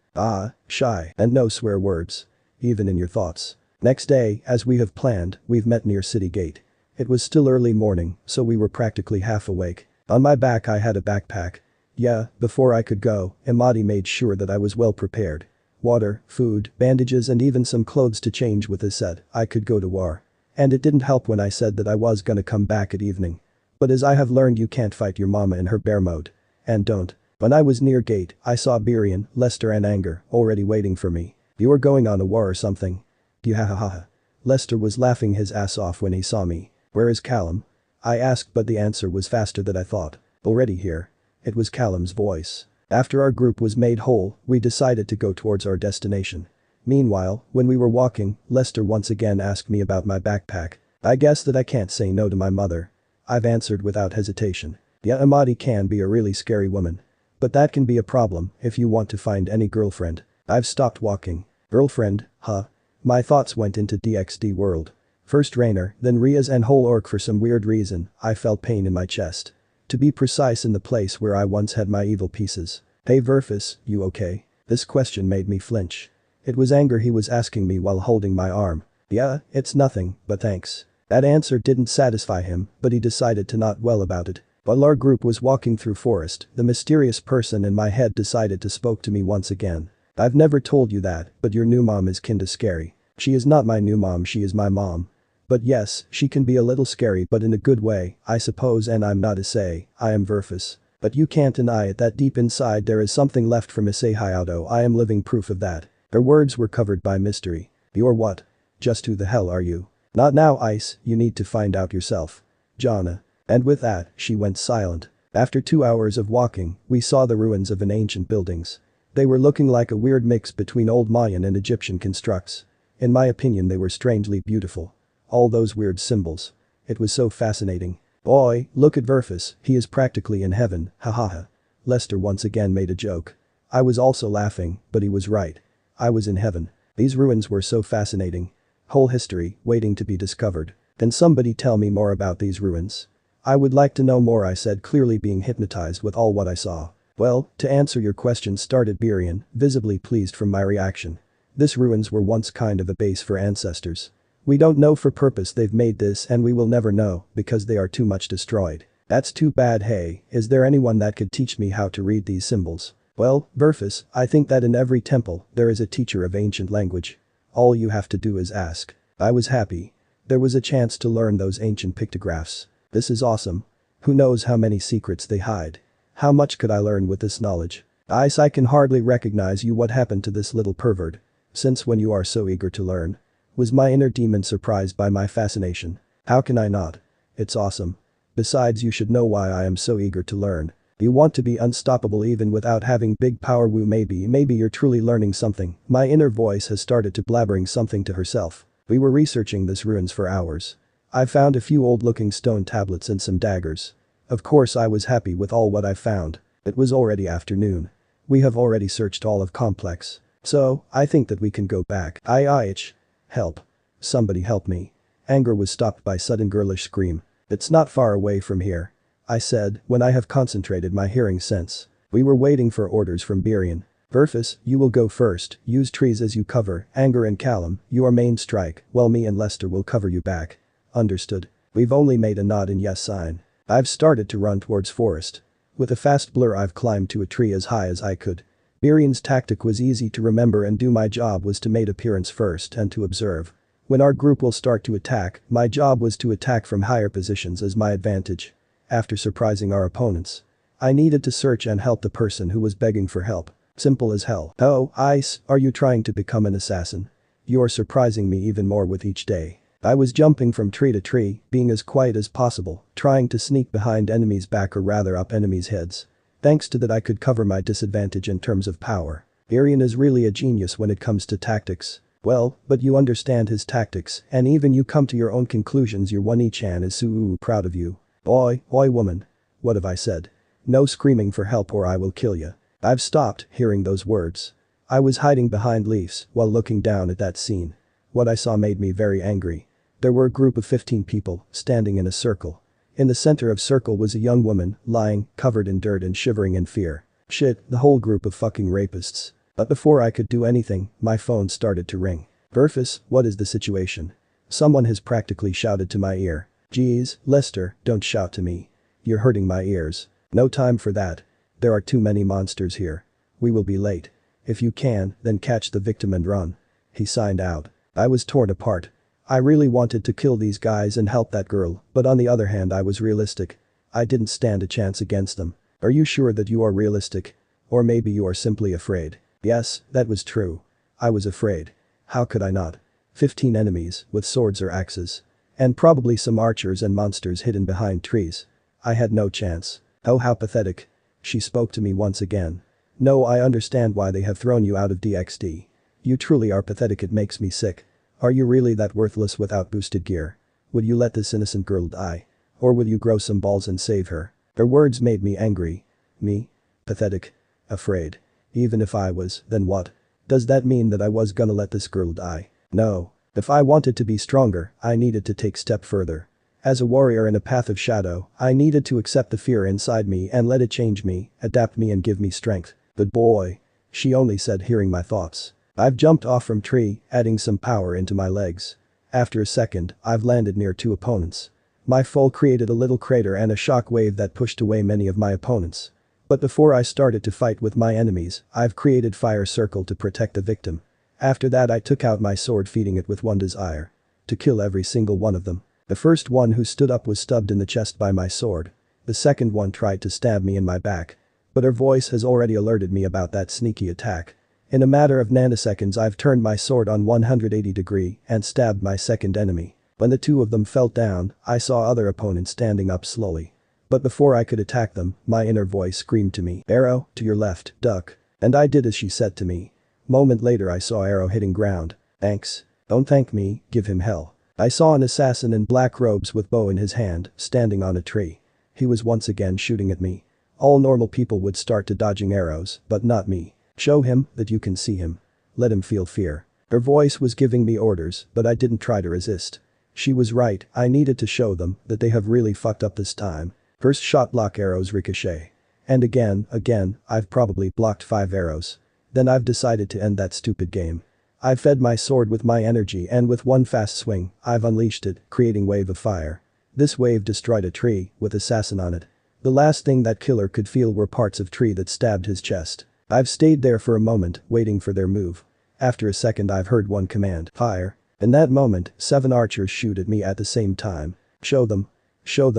Shy. And no swear words. Even in your thoughts. Next day, as we have planned, we've met near city gate. It was still early morning, so we were practically half awake. On my back I had a backpack. Yeah, before I could go, Imadi made sure that I was well prepared. Water, food, bandages and even some clothes to change with his said I could go to war. And it didn't help when I said that I was gonna come back at evening. But as I have learned you can't fight your mama in her bear mode. And don't. When I was near gate, I saw Birion, Lester and Anger already waiting for me. You are going on a war or something? Yahahaha. Lester was laughing his ass off when he saw me. Where is Callum? I asked but the answer was faster than I thought. Already here. It was Callum's voice. After our group was made whole, we decided to go towards our destination. Meanwhile, when we were walking, Lester once again asked me about my backpack. I guess that I can't say no to my mother. I've answered without hesitation. Yeah, Imadi can be a really scary woman. But that can be a problem if you want to find any girlfriend. I've stopped walking. Girlfriend, huh? My thoughts went into DXD world. First Rainer, then Riaz and whole orc. For some weird reason, I felt pain in my chest. To be precise, in the place where I once had my evil pieces. Hey Verfus, you okay? This question made me flinch. It was Anger he was asking me while holding my arm. Yeah, it's nothing, but thanks. That answer didn't satisfy him, but he decided to not dwell about it. While our group was walking through forest, the mysterious person in my head decided to spoke to me once again. I've never told you that, but your new mom is kinda scary. She is not my new mom, she is my mom. But yes, she can be a little scary but in a good way, I suppose, and I'm not Issei, I am Verfus. But you can't deny it that deep inside there is something left from Issei Hyoudou. I am living proof of that. Her words were covered by mystery. You're what? Just who the hell are you? Not now Ice, you need to find out yourself. Jana. And with that, she went silent. After 2 hours of walking, we saw the ruins of an ancient buildings. They were looking like a weird mix between old Mayan and Egyptian constructs. In my opinion they were strangely beautiful. All those weird symbols. It was so fascinating. Boy, look at Verfus, he is practically in heaven, hahaha. Lester once again made a joke. I was also laughing, but he was right. I was in heaven. These ruins were so fascinating. Whole history, waiting to be discovered. Can somebody tell me more about these ruins? I would like to know more, I said, clearly being hypnotized with all what I saw. Well, to answer your question, started Birion, visibly pleased from my reaction. These ruins were once kind of a base for ancestors. We don't know for purpose they've made this and we will never know because they are too much destroyed. That's too bad. Hey, is there anyone that could teach me how to read these symbols? Well, Verfus, I think that in every temple there is a teacher of ancient language. All you have to do is ask. I was happy. There was a chance to learn those ancient pictographs. This is awesome. Who knows how many secrets they hide. How much could I learn with this knowledge? Ice, I can hardly recognize you. What happened to this little pervert? Since when you are so eager to learn? Was my inner demon surprised by my fascination? How can I not? It's awesome. Besides, you should know why I am so eager to learn. You want to be unstoppable even without having big power. Woo, maybe you're truly learning something. My inner voice has started to blabbering something to herself. We were researching these ruins for hours. I found a few old-looking stone tablets and some daggers. Of course I was happy with all what I found. It was already afternoon. We have already searched all of complex. So, I think that we can go back. Itch. Help. Somebody help me. Anger was stopped by sudden girlish scream. It's not far away from here. I said, when I have concentrated my hearing sense. We were waiting for orders from Birion. Verfus, you will go first, use trees as you cover, Anger and Callum, you are main strike, while me and Lester will cover you back. Understood. We've only made a nod and yes sign. I've started to run towards forest. With a fast blur I've climbed to a tree as high as I could. Birion's tactic was easy to remember and do my job was to make appearance first and to observe. When our group will start to attack, my job was to attack from higher positions as my advantage. After surprising our opponents, I needed to search and help the person who was begging for help. Simple as hell. Oh, Ice, are you trying to become an assassin? You're surprising me even more with each day. I was jumping from tree to tree, being as quiet as possible, trying to sneak behind enemies' back or rather up enemies' heads. Thanks to that I could cover my disadvantage in terms of power. Birion is really a genius when it comes to tactics. Well, but you understand his tactics, and even you come to your own conclusions. Your one-chan is so proud of you. Boy, oi woman. What have I said? No screaming for help or I will kill ya. I've stopped hearing those words. I was hiding behind leaves while looking down at that scene. What I saw made me very angry. There were a group of 15 people standing in a circle. In the center of circle was a young woman, lying, covered in dirt and shivering in fear. Shit, the whole group of fucking rapists. But before I could do anything, my phone started to ring. Verfus, what is the situation? Someone has practically shouted to my ear. Geez, Lester, don't shout to me. You're hurting my ears. No time for that. There are too many monsters here. We will be late. If you can, then catch the victim and run. He signed out. I was torn apart. I really wanted to kill these guys and help that girl, but on the other hand I was realistic. I didn't stand a chance against them. Are you sure that you are realistic? Or maybe you are simply afraid. Yes, that was true. I was afraid. How could I not? 15 enemies, with swords or axes. And probably some archers and monsters hidden behind trees. I had no chance. Oh, how pathetic. She spoke to me once again. No, I understand why they have thrown you out of DXD. You truly are pathetic, it makes me sick. Are you really that worthless without boosted gear? Would you let this innocent girl die? Or will you grow some balls and save her? Her words made me angry. Me? Pathetic? Afraid? Even if I was, then what? Does that mean that I was gonna let this girl die? No. If I wanted to be stronger, I needed to take step further. As a warrior in a path of shadow, I needed to accept the fear inside me and let it change me, adapt me and give me strength. But boy. She only said, hearing my thoughts. I've jumped off from tree, adding some power into my legs. After a second, I've landed near 2 opponents. My fall created a little crater and a shock wave that pushed away many of my opponents. But before I started to fight with my enemies, I've created fire circle to protect the victim. After that I took out my sword, feeding it with one desire. To kill every single one of them. The first one who stood up was stabbed in the chest by my sword. The second one tried to stab me in my back. But her voice has already alerted me about that sneaky attack. In a matter of nanoseconds I've turned my sword on 180 degrees and stabbed my second enemy. When the 2 of them fell down, I saw other opponents standing up slowly. But before I could attack them, my inner voice screamed to me, "Arrow, to your left, duck." And I did as she said to me. Moment later I saw Arrow hitting ground. Thanks. Don't thank me, give him hell. I saw an assassin in black robes with bow in his hand, standing on a tree. He was once again shooting at me. All normal people would start to dodging arrows, but not me. Show him that you can see him. Let him feel fear. Her voice was giving me orders, but I didn't try to resist. She was right, I needed to show them that they have really fucked up this time. First shot block, arrows ricochet. And again, I've probably blocked 5 arrows. Then I've decided to end that stupid game. I fed my sword with my energy and with one fast swing, I've unleashed it, creating wave of fire. This wave destroyed a tree with assassin on it. The last thing that killer could feel were parts of tree that stabbed his chest. I've stayed there for a moment, waiting for their move. After a second I've heard one command, fire. In that moment, 7 archers shoot at me at the same time. Show them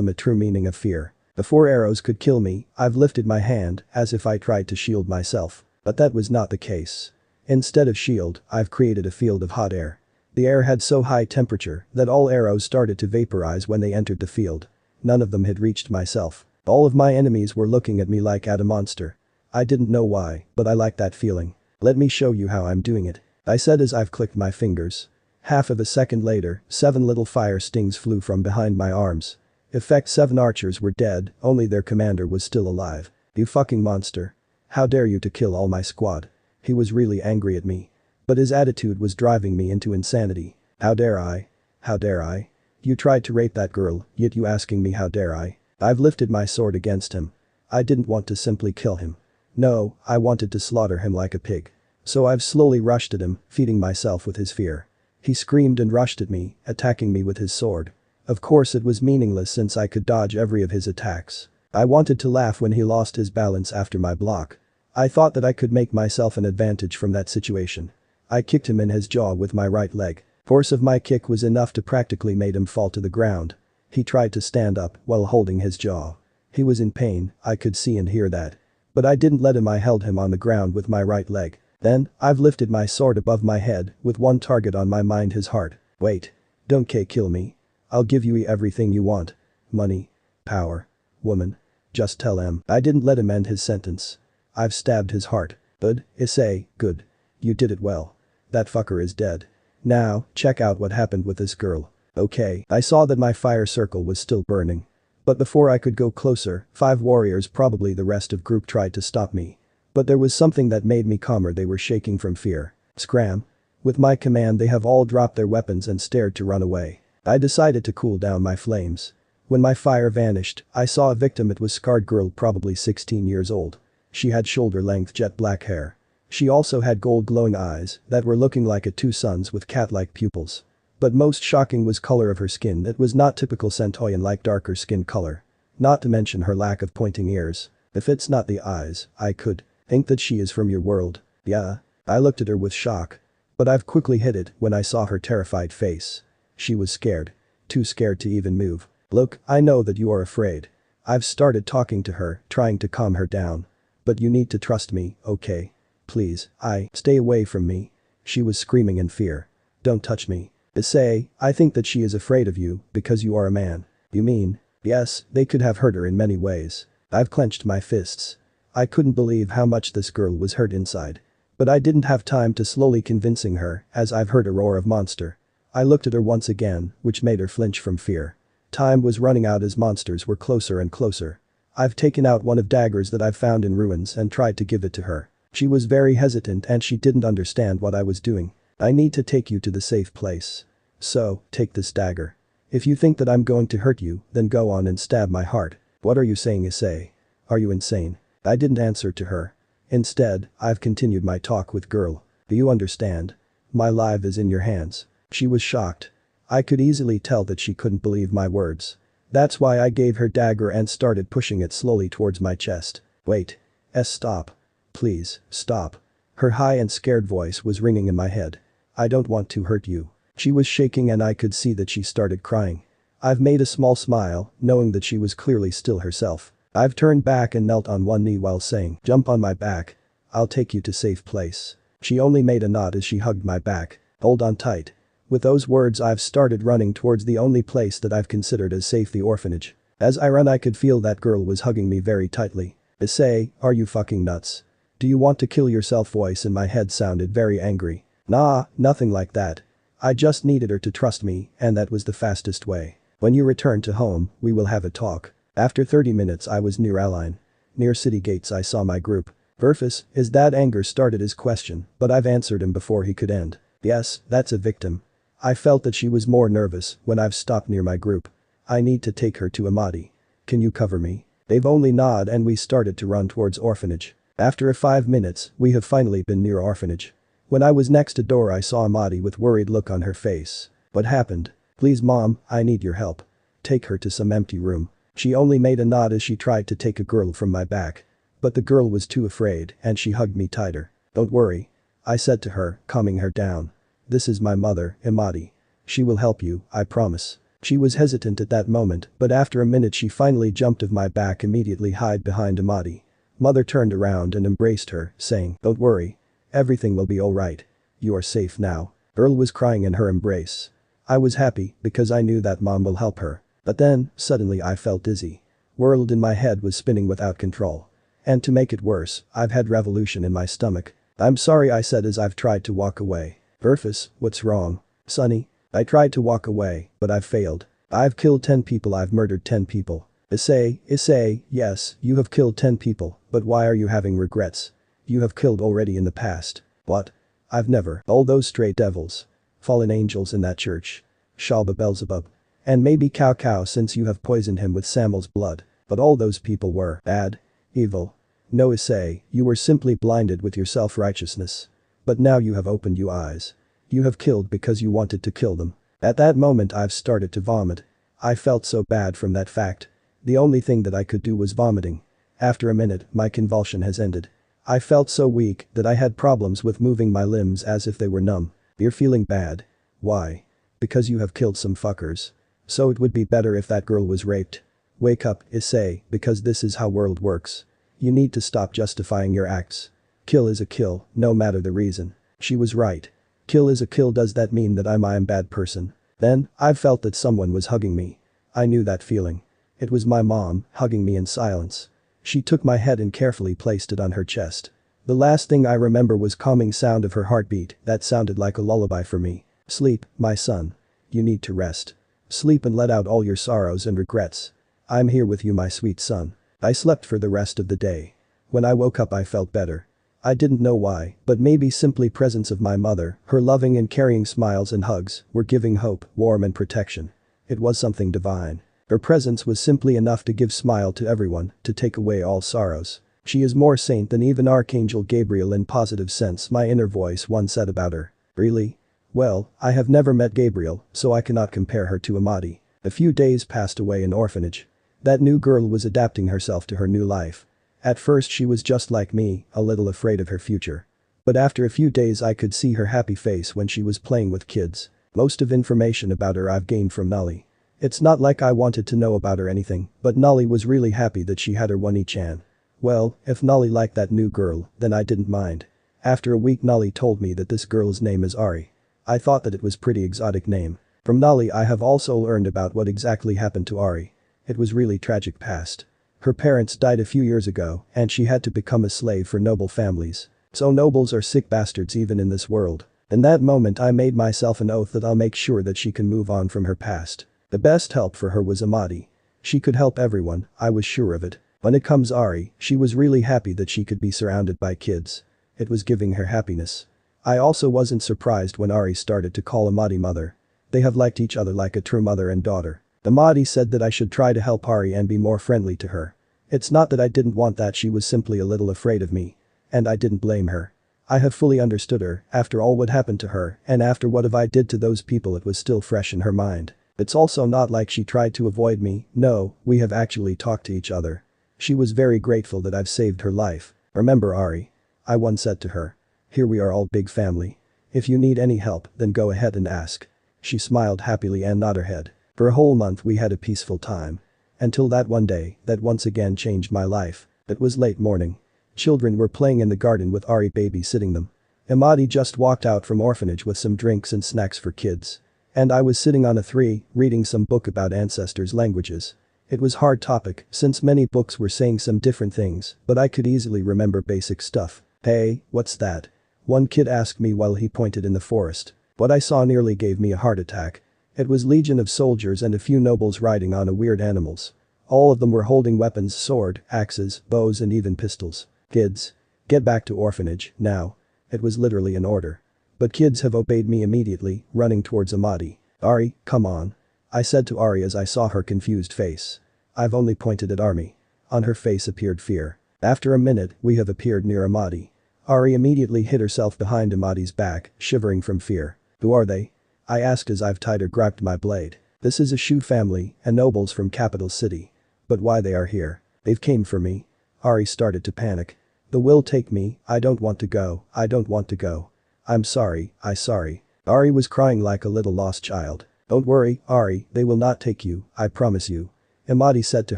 a true meaning of fear. Before arrows could kill me, I've lifted my hand, as if I tried to shield myself. But that was not the case. Instead of shield, I've created a field of hot air. The air had so high temperature that all arrows started to vaporize when they entered the field. None of them had reached myself. All of my enemies were looking at me like at a monster. I didn't know why, but I liked that feeling. Let me show you how I'm doing it. I said as I've clicked my fingers. Half of a second later, 7 little fire stings flew from behind my arms. Effect 7 archers were dead, only their commander was still alive. You fucking monster. How dare you to kill all my squad. He was really angry at me. But his attitude was driving me into insanity. How dare I? How dare I? You tried to rape that girl, yet you asking me how dare I? I've lifted my sword against him. I didn't want to simply kill him. No, I wanted to slaughter him like a pig. So I've slowly rushed at him, feeding myself with his fear. He screamed and rushed at me, attacking me with his sword. Of course it was meaningless since I could dodge every of his attacks. I wanted to laugh when he lost his balance after my block. I thought that I could make myself an advantage from that situation. I kicked him in his jaw with my right leg. Force of my kick was enough to practically made him fall to the ground. He tried to stand up while holding his jaw. He was in pain, I could see and hear that. But I didn't let him, I held him on the ground with my right leg. Then, I've lifted my sword above my head with one target on my mind, his heart. Wait. Don't kill me. I'll give you everything you want. Money. Power. Woman. Just tell him. I didn't let him end his sentence. I've stabbed his heart. Good, Issei, good. You did it well. That fucker is dead. Now, check out what happened with this girl. Okay, I saw that my fire circle was still burning. But before I could go closer, 5 warriors, probably the rest of group, tried to stop me. But there was something that made me calmer. They were shaking from fear. Scram. With my command they have all dropped their weapons and stared to run away. I decided to cool down my flames. When my fire vanished, I saw a victim. It was scarred girl, probably 16 years old. She had shoulder-length jet black hair. She also had gold glowing eyes that were looking like a 2 suns with cat-like pupils. But most shocking was color of her skin. It was not typical Centoian-like darker skin color. Not to mention her lack of pointing ears. If it's not the eyes, I could think that she is from your world. Yeah. I looked at her with shock. But I've quickly hid it when I saw her terrified face. She was scared. Too scared to even move. Look, I know that you are afraid. I've started talking to her, trying to calm her down. But you need to trust me, okay? Please, stay away from me. She was screaming in fear. Don't touch me. Issei, I think that she is afraid of you because you are a man. You mean? Yes, they could have hurt her in many ways. I've clenched my fists. I couldn't believe how much this girl was hurt inside. But I didn't have time to slowly convincing her as I've heard a roar of monster. I looked at her once again, which made her flinch from fear. Time was running out as monsters were closer and closer. I've taken out one of daggers that I've found in ruins and tried to give it to her. She was very hesitant and she didn't understand what I was doing. I need to take you to the safe place. So, take this dagger. If you think that I'm going to hurt you, then go on and stab my heart. What are you saying, Issei? Are you insane? I didn't answer to her. Instead, I've continued my talk with girl. Do you understand? My life is in your hands. She was shocked. I could easily tell that she couldn't believe my words. That's why I gave her dagger and started pushing it slowly towards my chest. Wait. Stop. Please, stop. Her high and scared voice was ringing in my head. I don't want to hurt you. She was shaking and I could see that she started crying. I've made a small smile, knowing that she was clearly still herself. I've turned back and knelt on one knee while saying, jump on my back. I'll take you to safe place. She only made a nod as she hugged my back. Hold on tight. With those words I've started running towards the only place that I've considered as safe, the orphanage. As I ran I could feel that girl was hugging me very tightly. Issei, are you fucking nuts? Do you want to kill yourself? Voice in my head sounded very angry. Nah, nothing like that. I just needed her to trust me and that was the fastest way. When you return to home, we will have a talk. After 30 minutes I was near Aline. Near city gates I saw my group. Verfus, is that anger started his question, but I've answered him before he could end. Yes, that's a victim. I felt that she was more nervous when I've stopped near my group. I need to take her to Amadi. Can you cover me? They've only nod and we started to run towards orphanage. After 5 minutes, we have finally been near orphanage. When I was next to door I saw Amadi with worried look on her face. What happened? Please mom, I need your help. Take her to some empty room. She only made a nod as she tried to take a girl from my back. But the girl was too afraid and she hugged me tighter. Don't worry. I said to her, calming her down. This is my mother, Amadi. She will help you, I promise. She was hesitant at that moment, but after a minute she finally jumped off my back, immediately hid behind Amadi. Mother turned around and embraced her, saying, don't worry. Everything will be alright. You are safe now. Earl was crying in her embrace. I was happy because I knew that mom will help her. But then, suddenly I felt dizzy. World in my head was spinning without control. And to make it worse, I've had revolution in my stomach. I'm sorry, I said as I've tried to walk away. Verfus, what's wrong? Sonny? I tried to walk away, but I've failed. I've killed 10 people, I've murdered 10 people. Issei, yes, you have killed 10 people, but why are you having regrets? You have killed already in the past. What? I've never. All those stray devils. Fallen angels in that church. Shalba Beelzebub. And maybe Cow since you have poisoned him with Samuel's blood. But all those people were bad. Evil. No, Issei, you were simply blinded with your self-righteousness. But now you have opened your eyes. You have killed because you wanted to kill them. At that moment I've started to vomit. I felt so bad from that fact. The only thing that I could do was vomiting. After a minute, my convulsion has ended. I felt so weak that I had problems with moving my limbs as if they were numb. You're feeling bad. Why? Because you have killed some fuckers. So it would be better if that girl was raped. Wake up, Issei, because this is how world works. You need to stop justifying your acts. Kill is a kill, no matter the reason. She was right. Kill is a kill. Does that mean that I'm a bad person? Then, I felt that someone was hugging me. I knew that feeling. It was my mom, hugging me in silence. She took my head and carefully placed it on her chest. The last thing I remember was calming sound of her heartbeat that sounded like a lullaby for me. Sleep, my son. You need to rest. Sleep and let out all your sorrows and regrets. I'm here with you, my sweet son. I slept for the rest of the day. When I woke up I felt better. I didn't know why, but maybe simply presence of my mother, her loving and caring smiles and hugs, were giving hope, warmth and protection. It was something divine. Her presence was simply enough to give smile to everyone, to take away all sorrows. She is more saint than even Archangel Gabriel in positive sense, my inner voice once said about her. Really? Well, I have never met Gabriel, so I cannot compare her to Amadi. A few days passed away in orphanage. That new girl was adapting herself to her new life. At first she was just like me, a little afraid of her future. But after a few days I could see her happy face when she was playing with kids. Most of information about her I've gained from Nolly. It's not like I wanted to know about her anything, but Nolly was really happy that she had her Wani-chan. Well, if Nolly liked that new girl, then I didn't mind. After a week Nolly told me that this girl's name is Ari. I thought that it was pretty exotic name. From Nolly I have also learned about what exactly happened to Ari. It was really tragic past. Her parents died a few years ago and she had to become a slave for noble families. So nobles are sick bastards even in this world. In that moment I made myself an oath that I'll make sure that she can move on from her past. The best help for her was Amadi. She could help everyone, I was sure of it. When it comes Ari, she was really happy that she could be surrounded by kids. It was giving her happiness. I also wasn't surprised when Ari started to call Amadi mother. They have liked each other like a true mother and daughter. Amadi said that I should try to help Ari and be more friendly to her. It's not that I didn't want that, she was simply a little afraid of me. And I didn't blame her. I have fully understood her, after all what happened to her and after what I did to those people it was still fresh in her mind. It's also not like she tried to avoid me, no, we have actually talked to each other. She was very grateful that I've saved her life. Remember Ari? I once said to her. Here we are all big family. If you need any help, then go ahead and ask. She smiled happily and nodded her head. For a whole month we had a peaceful time. Until that one day, that once again changed my life. It was late morning. Children were playing in the garden with Ari babysitting them. Amadi just walked out from orphanage with some drinks and snacks for kids. And I was sitting on a tree, reading some book about ancestors' languages. It was hard topic since many books were saying some different things, but I could easily remember basic stuff. Hey, what's that? One kid asked me while he pointed in the forest. What I saw nearly gave me a heart attack. It was legion of soldiers and a few nobles riding on a weird animals. All of them were holding weapons, sword, axes, bows and even pistols. Kids. Get back to orphanage, now. It was literally an order. But kids have obeyed me immediately, running towards Amadi. Ari, come on. I said to Ari as I saw her confused face. I've only pointed at Army. On her face appeared fear. After a minute, we have appeared near Amadi. Ari immediately hid herself behind Amadi's back, shivering from fear. Who are they? I asked as I've tied her grabbed my blade. This is a Shu family, and nobles from capital city. But why they are here? They've came for me. Ari started to panic. They will take me, I don't want to go, I don't want to go. I'm sorry, sorry. Ari was crying like a little lost child. Don't worry, Ari, they will not take you, I promise you. Amadi said to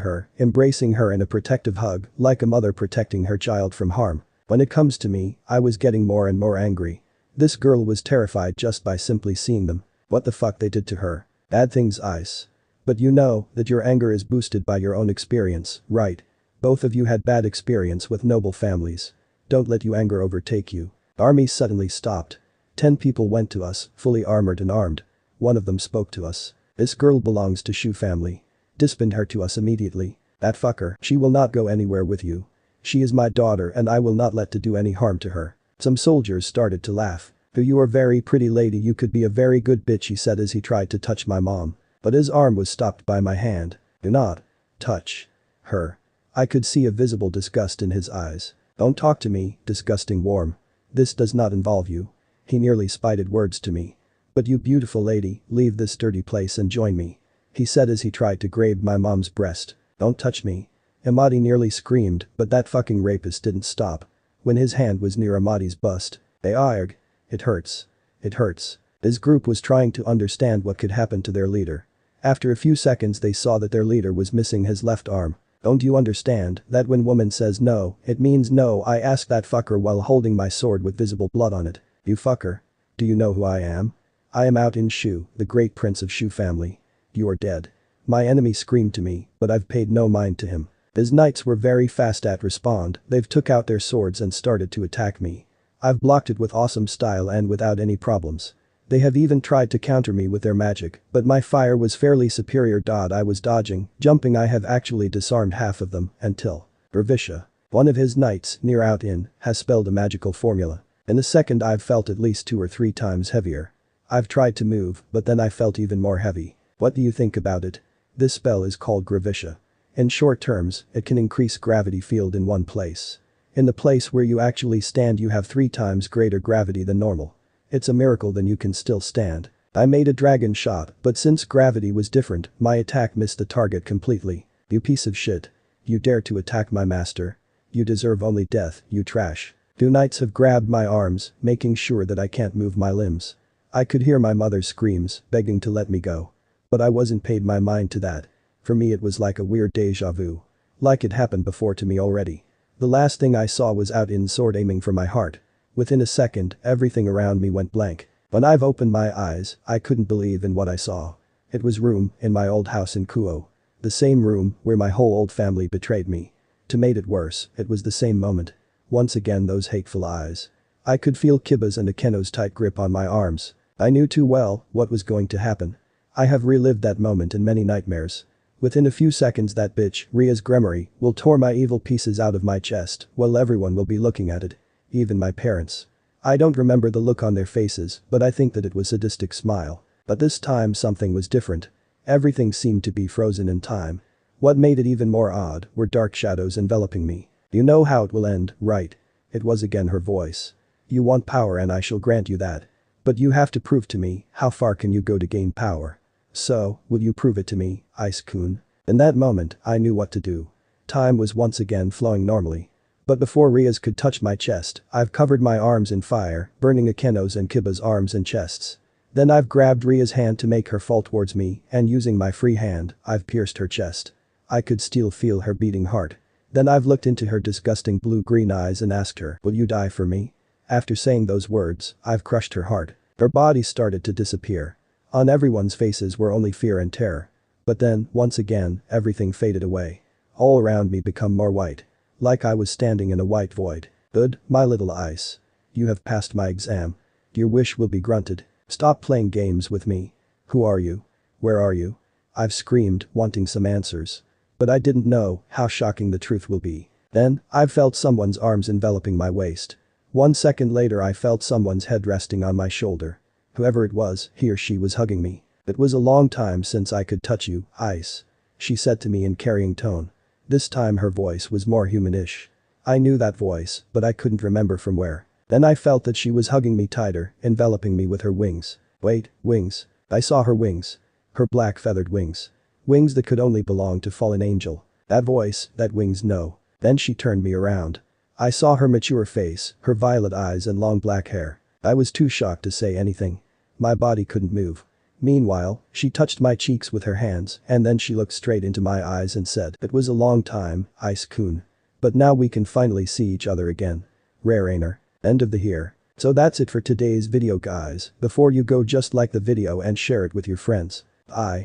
her, embracing her in a protective hug, like a mother protecting her child from harm. When it comes to me, I was getting more and more angry. This girl was terrified just by simply seeing them. What the fuck they did to her. Bad things, Ice. But you know that your anger is boosted by your own experience, right? Both of you had bad experience with noble families. Don't let your anger overtake you. Army suddenly stopped. 10 people went to us, fully armored and armed. One of them spoke to us. This girl belongs to Shu family. Disband her to us immediately. That fucker, she will not go anywhere with you. She is my daughter and I will not let to do any harm to her. Some soldiers started to laugh. Though you are very pretty lady, you could be a very good bitch, he said as he tried to touch my mom. But his arm was stopped by my hand. Do not touch her. I could see a visible disgust in his eyes. Don't talk to me, disgusting worm. This does not involve you. He nearly spited words to me. But you beautiful lady, leave this dirty place and join me. He said as he tried to grab my mom's breast. Don't touch me. Amadi nearly screamed, but that fucking rapist didn't stop. When his hand was near Amadi's bust. Arg. It hurts. It hurts. His group was trying to understand what could happen to their leader. After a few seconds they saw that their leader was missing his left arm. Don't you understand that when woman says no, it means no? I asked that fucker while holding my sword with visible blood on it. You fucker. Do you know who I am? I am out in Shu, the great prince of Shu family. You are dead. My enemy screamed to me, but I've paid no mind to him. His knights were very fast at respond, they've took out their swords and started to attack me. I've blocked it with awesome style and without any problems. They have even tried to counter me with their magic, but my fire was fairly superior. I was dodging, jumping. I have actually disarmed half of them, until Ravisha, one of his knights, near out in, has spelled a magical formula. In a second I've felt at least 2 or 3 times heavier. I've tried to move, but then I felt even more heavy. What do you think about it? This spell is called Gravisha. In short terms, it can increase gravity field in one place. In the place where you actually stand you have 3 times greater gravity than normal. It's a miracle that you can still stand. I made a dragon shot, but since gravity was different, my attack missed the target completely. You piece of shit. You dare to attack my master? You deserve only death, you trash. 2 knights have grabbed my arms, making sure that I can't move my limbs. I could hear my mother's screams, begging to let me go. But I wasn't paid my mind to that. For me it was like a weird deja vu. Like it happened before to me already. The last thing I saw was out in sword aiming for my heart. Within a second, everything around me went blank. When I've opened my eyes, I couldn't believe in what I saw. It was room in my old house in Kuo. The same room where my whole old family betrayed me. To make it worse, it was the same moment. Once again those hateful eyes. I could feel Kiba's and Akeno's tight grip on my arms. I knew too well what was going to happen. I have relived that moment in many nightmares. Within a few seconds that bitch, Ria's Gremory, will tore my evil pieces out of my chest, while everyone will be looking at it. Even my parents. I don't remember the look on their faces, but I think that it was a sadistic smile. But this time something was different. Everything seemed to be frozen in time. What made it even more odd were dark shadows enveloping me. You know how it will end, right? It was again her voice. You want power and I shall grant you that. But you have to prove to me, how far can you go to gain power? So, will you prove it to me, Ice-kun? In that moment, I knew what to do. Time was once again flowing normally. But before Ria's could touch my chest, I've covered my arms in fire, burning Akeno's and Kiba's arms and chests. Then I've grabbed Ria's hand to make her fall towards me, and using my free hand, I've pierced her chest. I could still feel her beating heart. Then I've looked into her disgusting blue-green eyes and asked her, will you die for me? After saying those words, I've crushed her heart. Her body started to disappear. On everyone's faces were only fear and terror. But then, once again, everything faded away. All around me become more white. Like I was standing in a white void. Good, my little Ice. You have passed my exam. Your wish will be granted. Stop playing games with me. Who are you? Where are you? I've screamed, wanting some answers. But I didn't know how shocking the truth will be. Then, I felt someone's arms enveloping my waist. 1 second later I felt someone's head resting on my shoulder. Whoever it was, he or she was hugging me. It was a long time since I could touch you, Ice. She said to me in carrying tone. This time her voice was more humanish. I knew that voice, but I couldn't remember from where. Then I felt that she was hugging me tighter, enveloping me with her wings. Wait, wings. I saw her wings. Her black feathered wings. Wings that could only belong to fallen angel. That voice, that wings no. Then she turned me around. I saw her mature face, her violet eyes and long black hair. I was too shocked to say anything. My body couldn't move. Meanwhile, she touched my cheeks with her hands and then she looked straight into my eyes and said, it was a long time, Ice-kun. But now we can finally see each other again. Rare ain't. End of the here. So that's it for today's video guys. Before you go, just like the video and share it with your friends. Bye.